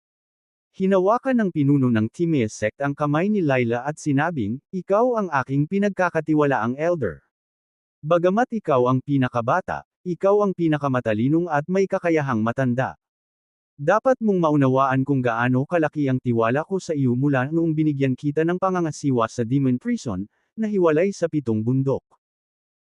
Hinawakan ng pinuno ng Timaeus sect ang kamay ni Laila at sinabing, ikaw ang aking pinagkakatiwalaang elder. Bagamat ikaw ang pinakabata, ikaw ang pinakamatalinong at may kakayahang matanda. Dapat mong maunawaan kung gaano kalaki ang tiwala ko sa iyo mula noong binigyan kita ng pangangasiwa sa demon prison, na hiwalay sa 7 bundok.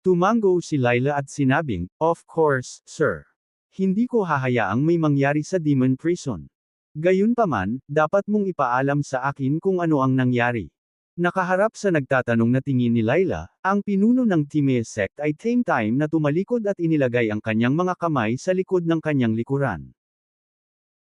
Tumango si Laila at sinabing, of course, sir. Hindi ko hahayaang may mangyari sa demon prison. Gayunpaman, dapat mong ipaalam sa akin kung ano ang nangyari. Nakaharap sa nagtatanong na tingin ni Laila, ang pinuno ng Timaeus sect ay same time na tumalikod at inilagay ang kanyang mga kamay sa likod ng kanyang likuran.